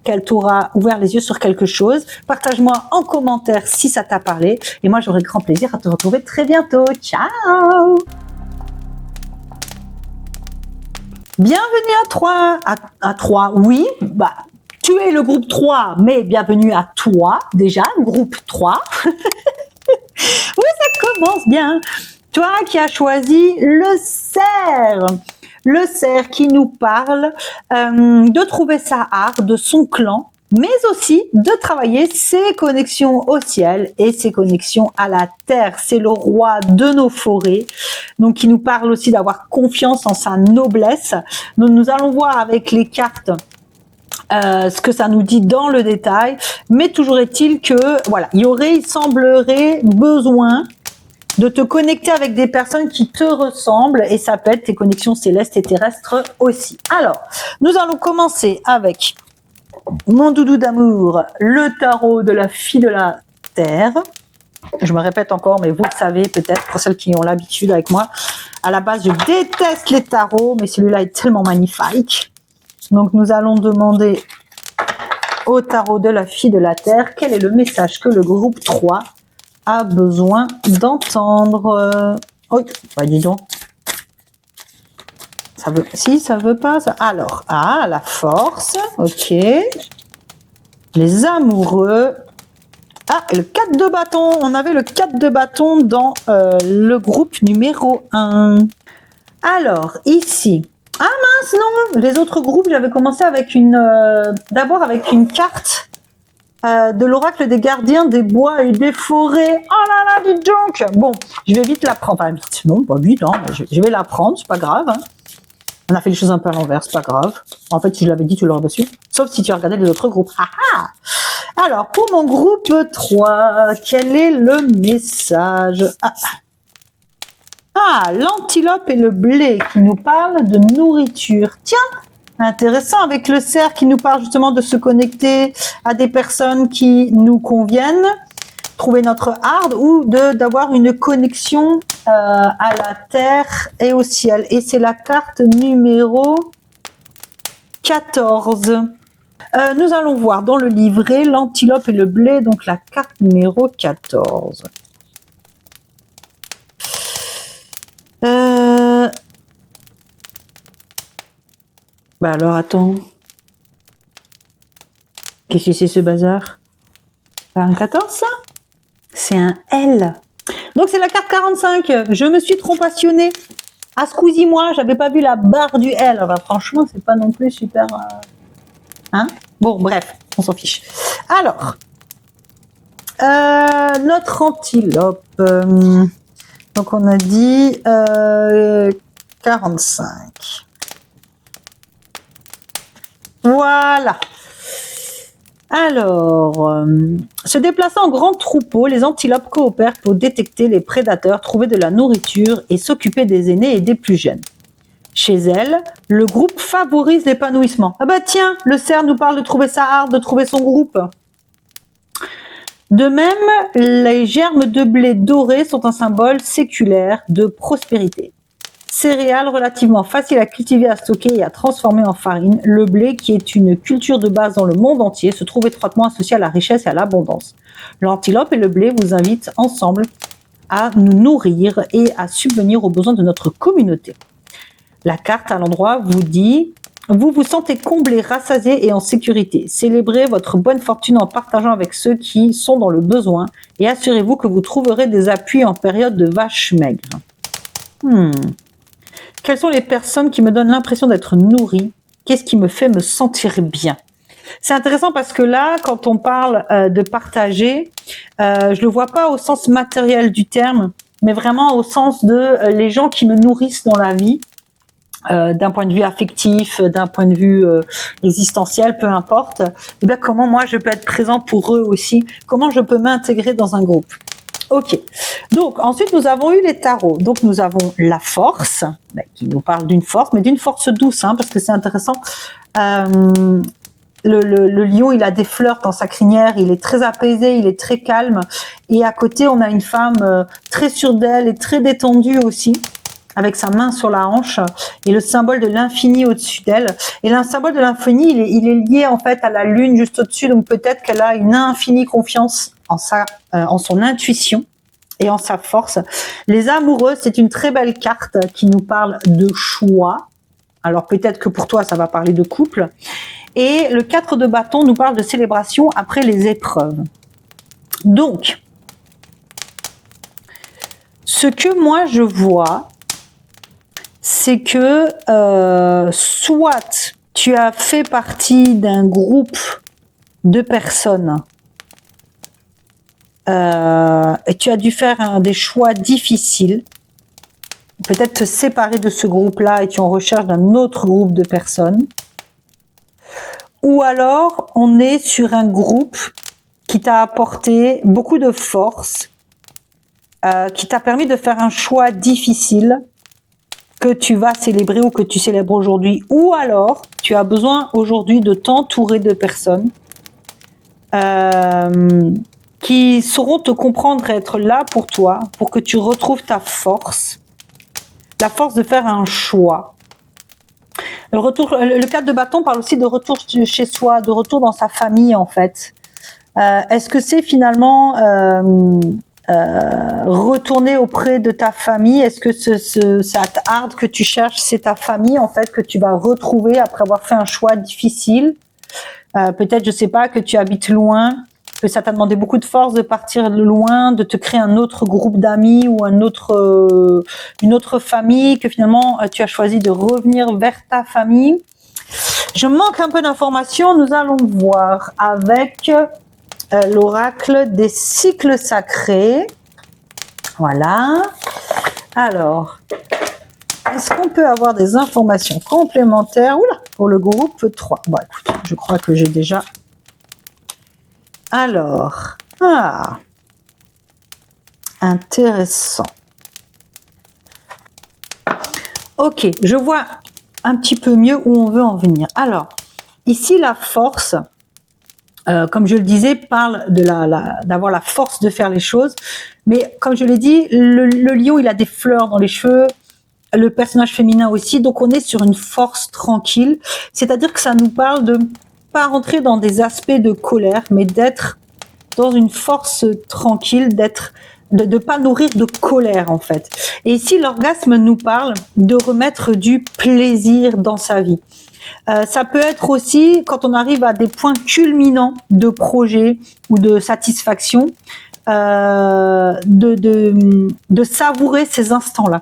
qu'elle t'aura ouvert les yeux sur quelque chose. Partage-moi en commentaire si ça t'a parlé. Et moi, j'aurai grand plaisir à te retrouver très bientôt. Ciao! Bienvenue à 3. Oui, tu es le groupe 3, mais bienvenue à toi, déjà, groupe 3. Oui, ça commence bien. Toi qui as choisi le cerf. Le cerf qui nous parle de trouver sa art, de son clan, mais aussi de travailler ses connexions au ciel et ses connexions à la terre. C'est le roi de nos forêts, donc qui nous parle aussi d'avoir confiance en sa noblesse. Donc nous allons voir avec les cartes ce que ça nous dit dans le détail, mais toujours est-il que voilà, il semblerait besoin de te connecter avec des personnes qui te ressemblent et ça peut être tes connexions célestes et terrestres aussi. Alors, nous allons commencer avec mon doudou d'amour, le tarot de la fille de la terre. Je me répète encore, mais vous le savez peut-être, pour celles qui ont l'habitude avec moi. À la base, je déteste les tarots, mais celui-là est tellement magnifique. Donc, nous allons demander au tarot de la fille de la terre, quel est le message que le groupe 3 a besoin d'entendre. Oh, dis donc. Ça veut pas. Ça. Alors, la force, ok. Les amoureux. Et le 4 de bâton. On avait le 4 de bâton dans le groupe numéro 1. Alors, ici. Ah mince, non. Les autres groupes, j'avais commencé avec d'abord avec une carte de l'oracle des gardiens des bois et des forêts. Oh là là, dites donc. Bon, je vais vite la prendre. Enfin, vite, non, pas vite, hein. Je vais la prendre, c'est pas grave. Hein. On a fait les choses un peu à l'envers, c'est pas grave. En fait, si je l'avais dit, tu l'aurais reçu. Sauf si tu as regardé les autres groupes. Alors, pour mon groupe 3, quel est le message? L'antilope et le blé qui nous parlent de nourriture. Tiens, intéressant avec le cerf qui nous parle justement de se connecter à des personnes qui nous conviennent, trouver notre art ou d'avoir une connexion à la terre et au ciel. Et c'est la carte numéro 14. Nous allons voir dans le livret l'antilope et le blé, donc la carte numéro 14. Alors attends. Qu'est-ce que c'est ce bazar? Pas un 14 ça? C'est un L. Donc c'est la carte 45. Je me suis trop passionnée. Excusez-moi, j'avais pas vu la barre du L. Enfin, franchement, c'est pas non plus super. Hein? Bon, bref, on s'en fiche. Alors, notre antilope. Donc on a dit 45. Voilà. Alors, se déplaçant en grand troupeau, les antilopes coopèrent pour détecter les prédateurs, trouver de la nourriture et s'occuper des aînés et des plus jeunes. Chez elles, le groupe favorise l'épanouissement. Ah bah tiens, le cerf nous parle de trouver sa harpe, de trouver son groupe. De même, les germes de blé doré sont un symbole séculaire de prospérité. Céréales relativement faciles à cultiver, à stocker et à transformer en farine, le blé, qui est une culture de base dans le monde entier, se trouve étroitement associé à la richesse et à l'abondance. L'antilope et le blé vous invitent ensemble à nous nourrir et à subvenir aux besoins de notre communauté. La carte à l'endroit vous dit « Vous vous sentez comblé, rassasié et en sécurité. Célébrez votre bonne fortune en partageant avec ceux qui sont dans le besoin et assurez-vous que vous trouverez des appuis en période de vache maigre. » Quelles sont les personnes qui me donnent l'impression d'être nourries? Qu'est-ce qui me fait me sentir bien? C'est intéressant parce que là, quand on parle de partager, je le vois pas au sens matériel du terme, mais vraiment au sens de les gens qui me nourrissent dans la vie, d'un point de vue affectif, d'un point de vue existentiel, peu importe. Et bien comment moi je peux être présent pour eux aussi? Comment je peux m'intégrer dans un groupe? Ok. Donc ensuite nous avons eu les tarots. Donc nous avons la force, qui nous parle d'une force, mais d'une force douce, parce que c'est intéressant. Le lion, il a des fleurs dans sa crinière, il est très apaisé, il est très calme. Et à côté, on a une femme très sûre d'elle et très détendue aussi, avec sa main sur la hanche et le symbole de l'infini au-dessus d'elle. Et le symbole de l'infini, il est lié en fait à la lune juste au-dessus, donc peut-être qu'elle a une infinie confiance en son intuition et en sa force. Les amoureux, c'est une très belle carte qui nous parle de choix. Alors peut-être que pour toi, ça va parler de couple. Et le 4 de bâton nous parle de célébration après les épreuves. Donc, ce que moi je vois, c'est que soit tu as fait partie d'un groupe de personnes et tu as dû faire des choix difficiles, peut-être te séparer de ce groupe-là et tu es en recherche d'un autre groupe de personnes, ou alors on est sur un groupe qui t'a apporté beaucoup de force, qui t'a permis de faire un choix difficile que tu vas célébrer ou que tu célèbres aujourd'hui, ou alors tu as besoin aujourd'hui de t'entourer de personnes qui sauront te comprendre et être là pour toi, pour que tu retrouves ta force, la force de faire un choix. Le 4 de bâton parle aussi de retour chez soi, de retour dans sa famille en fait. Est-ce que c'est finalement retourner auprès de ta famille? Est-ce que cette harde que tu cherches, c'est ta famille en fait que tu vas retrouver après avoir fait un choix difficile? Peut-être, je sais pas, que tu habites loin, que ça t'a demandé beaucoup de force de partir loin, de te créer un autre groupe d'amis ou une autre famille, que finalement tu as choisi de revenir vers ta famille. Je manque un peu d'informations. Nous allons voir avec l'oracle des cycles sacrés. Voilà. Alors, est-ce qu'on peut avoir des informations complémentaires pour le groupe 3? Bon, écoute, je crois que j'ai déjà... Alors, intéressant. Ok, je vois un petit peu mieux où on veut en venir. Alors, ici, la force, comme je le disais, parle de d'avoir la force de faire les choses. Mais comme je l'ai dit, le lion, il a des fleurs dans les cheveux, le personnage féminin aussi. Donc, on est sur une force tranquille. C'est-à-dire que ça nous parle de pas rentrer dans des aspects de colère, mais d'être dans une force tranquille, de pas nourrir de colère en fait. Et ici, l'orgasme nous parle de remettre du plaisir dans sa vie. Ça peut être aussi quand on arrive à des points culminants de projet ou de satisfaction, de savourer ces instants-là.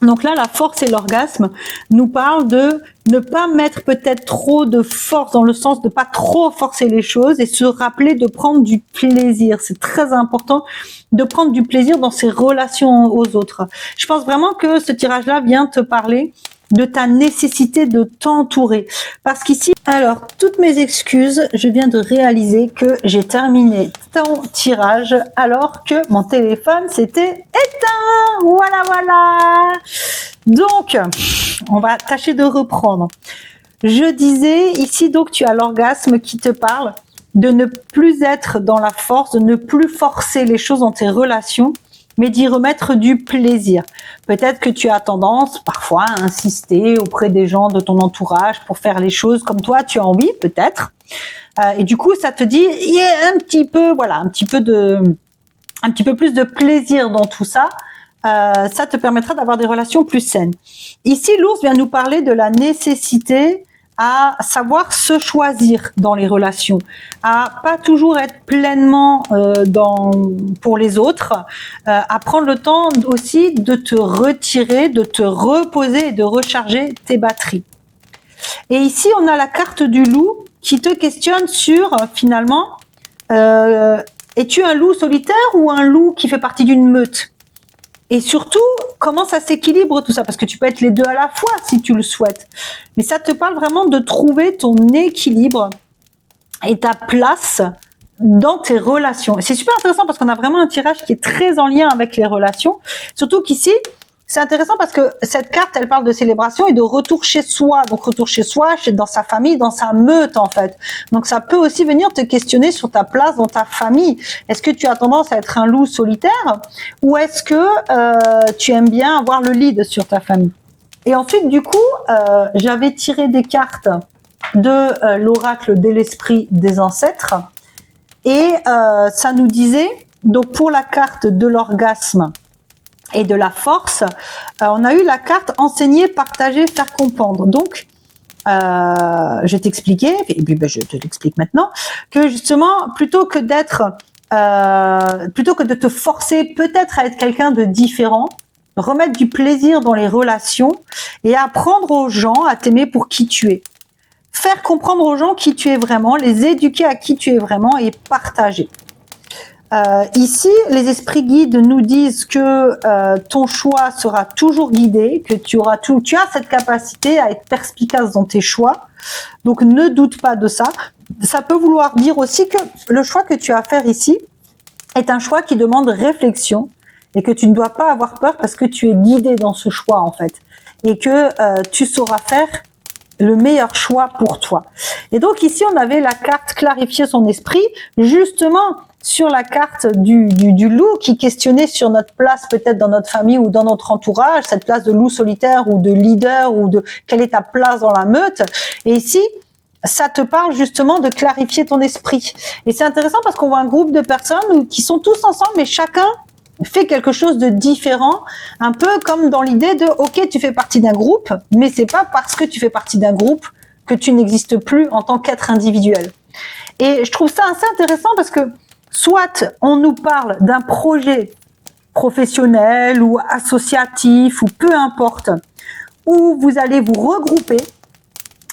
Donc là, la force et l'orgasme nous parlent de ne pas mettre peut-être trop de force, dans le sens de pas trop forcer les choses et se rappeler de prendre du plaisir. C'est très important de prendre du plaisir dans ses relations aux autres. Je pense vraiment que ce tirage-là vient te parler de ta nécessité de t'entourer. Parce qu'ici, alors, toutes mes excuses, je viens de réaliser que j'ai terminé ton tirage alors que mon téléphone s'était éteint. Voilà, voilà. Donc, on va tâcher de reprendre. Je disais, ici, donc, tu as l'orgasme qui te parle de ne plus être dans la force, de ne plus forcer les choses dans tes relations, mais d'y remettre du plaisir. Peut-être que tu as tendance parfois à insister auprès des gens de ton entourage pour faire les choses comme toi tu as envie, peut-être. Et du coup, ça te dit, il y a un petit peu plus de plaisir dans tout ça. Ça te permettra d'avoir des relations plus saines. Ici, l'ours vient nous parler de la nécessité à savoir se choisir dans les relations, à pas toujours être pleinement pour les autres, à prendre le temps aussi de te retirer, de te reposer et de recharger tes batteries. Et ici, on a la carte du loup qui te questionne sur, finalement, es-tu un loup solitaire ou un loup qui fait partie d'une meute ? Et surtout, comment ça s'équilibre tout ça? Parce que tu peux être les deux à la fois si tu le souhaites. Mais ça te parle vraiment de trouver ton équilibre et ta place dans tes relations. Et c'est super intéressant parce qu'on a vraiment un tirage qui est très en lien avec les relations. Surtout qu'ici, c'est intéressant parce que cette carte, elle parle de célébration et de retour chez soi. Donc, retour chez soi, dans sa famille, dans sa meute, en fait. Donc, ça peut aussi venir te questionner sur ta place dans ta famille. Est-ce que tu as tendance à être un loup solitaire ou est-ce que tu aimes bien avoir le lead sur ta famille? Et ensuite, du coup, j'avais tiré des cartes de l'oracle de l'esprit des ancêtres et ça nous disait, donc pour la carte de l'orgasme et de la force, on a eu la carte enseigner, partager, faire comprendre. Donc, je t'expliquais, et puis je te l'explique maintenant, que justement, plutôt que de te forcer peut-être à être quelqu'un de différent, remettre du plaisir dans les relations et apprendre aux gens à t'aimer pour qui tu es. Faire comprendre aux gens qui tu es vraiment, les éduquer à qui tu es vraiment et partager. Ici, les esprits guides nous disent que ton choix sera toujours guidé, que tu as cette capacité à être perspicace dans tes choix. Donc, ne doute pas de ça. Ça peut vouloir dire aussi que le choix que tu as à faire ici est un choix qui demande réflexion et que tu ne dois pas avoir peur parce que tu es guidé dans ce choix, en fait. Et que tu sauras faire le meilleur choix pour toi. Et donc, ici, on avait la carte clarifier son esprit, justement, sur la carte du loup qui questionnait sur notre place peut-être dans notre famille ou dans notre entourage, cette place de loup solitaire ou de leader ou de quelle est ta place dans la meute. Et ici, ça te parle justement de clarifier ton esprit. Et c'est intéressant parce qu'on voit un groupe de personnes qui sont tous ensemble mais chacun fait quelque chose de différent, un peu comme dans l'idée de ok, tu fais partie d'un groupe, mais c'est pas parce que tu fais partie d'un groupe que tu n'existes plus en tant qu'être individuel. Et je trouve ça assez intéressant parce que soit on nous parle d'un projet professionnel ou associatif ou peu importe, où vous allez vous regrouper,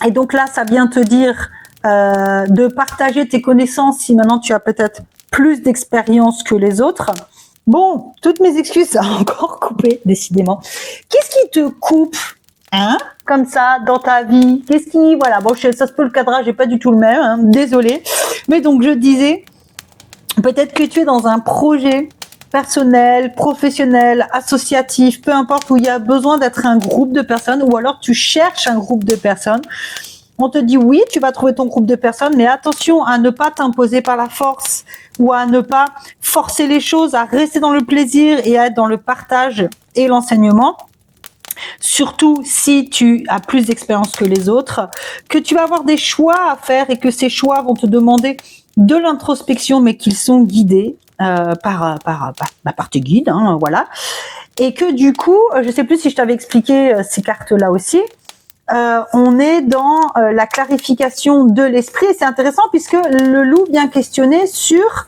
et donc là ça vient te dire de partager tes connaissances si maintenant tu as peut-être plus d'expérience que les autres. Bon, toutes mes excuses, ça a encore coupé, décidément. Qu'est-ce qui te coupe, comme ça, dans ta vie? Voilà, bon, ça se peut, le cadrage n'est pas du tout le même, désolé. Mais donc, je disais, peut-être que tu es dans un projet personnel, professionnel, associatif, peu importe, où il y a besoin d'être un groupe de personnes, ou alors tu cherches un groupe de personnes. On te dit oui, tu vas trouver ton groupe de personnes, mais attention à ne pas t'imposer par la force ou à ne pas forcer les choses, à rester dans le plaisir et à être dans le partage et l'enseignement. Surtout si tu as plus d'expérience que les autres, que tu vas avoir des choix à faire et que ces choix vont te demander de l'introspection, mais qu'ils sont guidés par tes guides, voilà. Et que du coup, je sais plus si je t'avais expliqué ces cartes-là aussi. On est dans la clarification de l'esprit et c'est intéressant puisque le loup vient questionner sur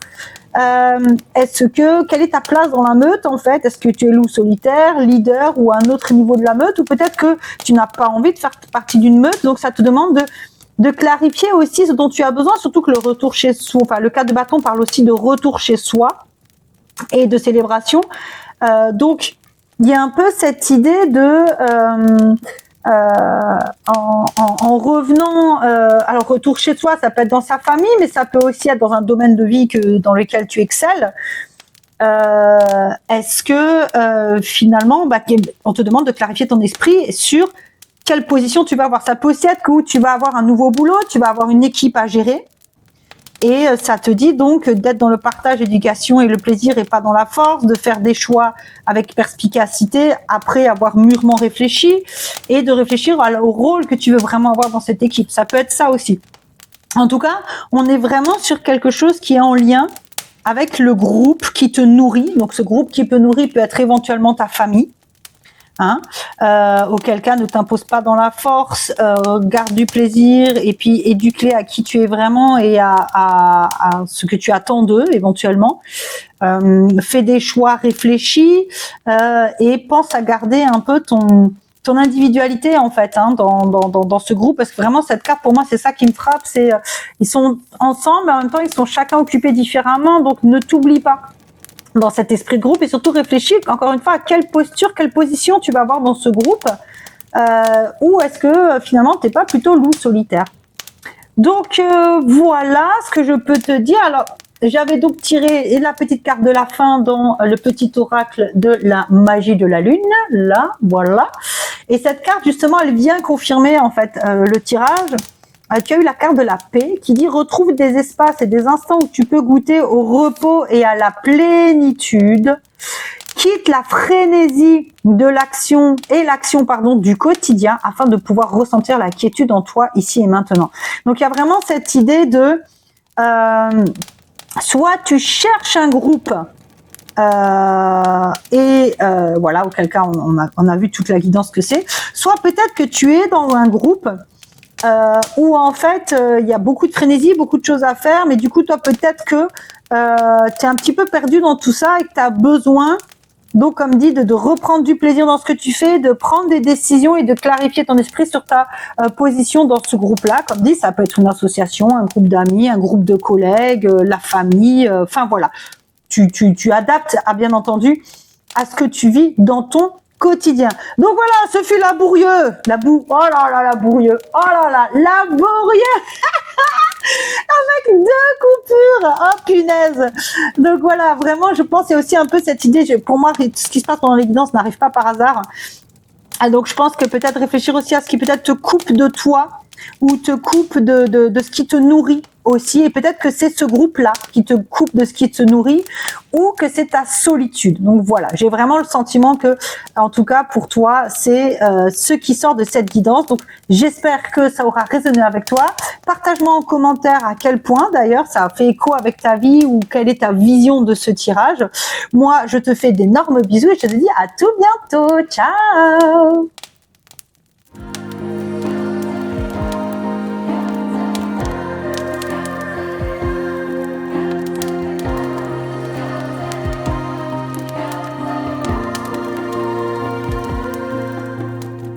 Quelle est ta place dans la meute en fait? Est-ce que tu es loup solitaire, leader ou à un autre niveau de la meute? Ou peut-être que tu n'as pas envie de faire partie d'une meute, donc ça te demande de clarifier aussi ce dont tu as besoin, surtout que le retour chez soi, enfin le 4 de bâton parle aussi de retour chez soi et de célébration. Donc il y a un peu cette idée de en revenant, alors retour chez soi, ça peut être dans sa famille, mais ça peut aussi être dans un domaine de vie dans lequel tu excelles. Est-ce que finalement, on te demande de clarifier ton esprit sur quelle position tu vas avoir. Ça peut aussi être que tu vas avoir un nouveau boulot, tu vas avoir une équipe à gérer. Et ça te dit donc d'être dans le partage, l'éducation et le plaisir et pas dans la force, de faire des choix avec perspicacité après avoir mûrement réfléchi et de réfléchir au rôle que tu veux vraiment avoir dans cette équipe. Ça peut être ça aussi. En tout cas, on est vraiment sur quelque chose qui est en lien avec le groupe qui te nourrit. Donc ce groupe qui peut nourrir peut être éventuellement ta famille. Auquel cas ne t'impose pas dans la force, garde du plaisir et puis éduque-les à qui tu es vraiment et à ce que tu attends d'eux éventuellement. Fais des choix réfléchis et pense à garder un peu ton individualité en fait dans ce groupe, parce que vraiment cette carte pour moi c'est ça qui me frappe, c'est ils sont ensemble mais en même temps ils sont chacun occupés différemment, donc ne t'oublie pas dans cet esprit de groupe et surtout réfléchis encore une fois à quelle posture, quelle position tu vas avoir dans ce groupe, ou est-ce que finalement t'es pas plutôt loup solitaire. Donc voilà ce que je peux te dire. Alors j'avais donc tiré la petite carte de la fin dans le petit oracle de la magie de la lune, là, voilà. Et cette carte justement elle vient confirmer en fait le tirage. Tu as eu la carte de la paix qui dit retrouve des espaces et des instants où tu peux goûter au repos et à la plénitude. Quitte la frénésie de l'action du quotidien afin de pouvoir ressentir la quiétude en toi ici et maintenant. Donc il y a vraiment cette idée de soit tu cherches un groupe voilà, auquel cas on a vu toute la guidance que c'est, soit peut-être que tu es dans un groupe où en fait il y a beaucoup de frénésie, beaucoup de choses à faire, mais du coup toi peut-être que tu es un petit peu perdu dans tout ça et que tu as besoin, donc comme dit, de reprendre du plaisir dans ce que tu fais, de prendre des décisions et de clarifier ton esprit sur ta position dans ce groupe-là. Comme dit, ça peut être une association, un groupe d'amis, un groupe de collègues, la famille, enfin voilà. Tu adaptes, bien entendu, à ce que tu vis dans ton quotidien. Donc voilà, ce fut laborieux. Oh là là, laborieux. Oh là là, laborieux. Avec 2 coupures. Oh punaise. Donc voilà, vraiment, je pense, c'est aussi un peu cette idée. Pour moi, ce qui se passe pendant les guidances n'arrive pas par hasard. Donc je pense que peut-être réfléchir aussi à ce qui peut-être te coupe de toi ou te coupe de ce qui te nourrit aussi, et peut-être que c'est ce groupe-là qui te coupe de ce qui te nourrit, ou que c'est ta solitude. Donc voilà, j'ai vraiment le sentiment que, en tout cas pour toi, c'est ce qui sort de cette guidance. Donc j'espère que ça aura résonné avec toi. Partage-moi en commentaire à quel point d'ailleurs ça a fait écho avec ta vie, ou quelle est ta vision de ce tirage. Moi, je te fais d'énormes bisous et je te dis à tout bientôt. Ciao!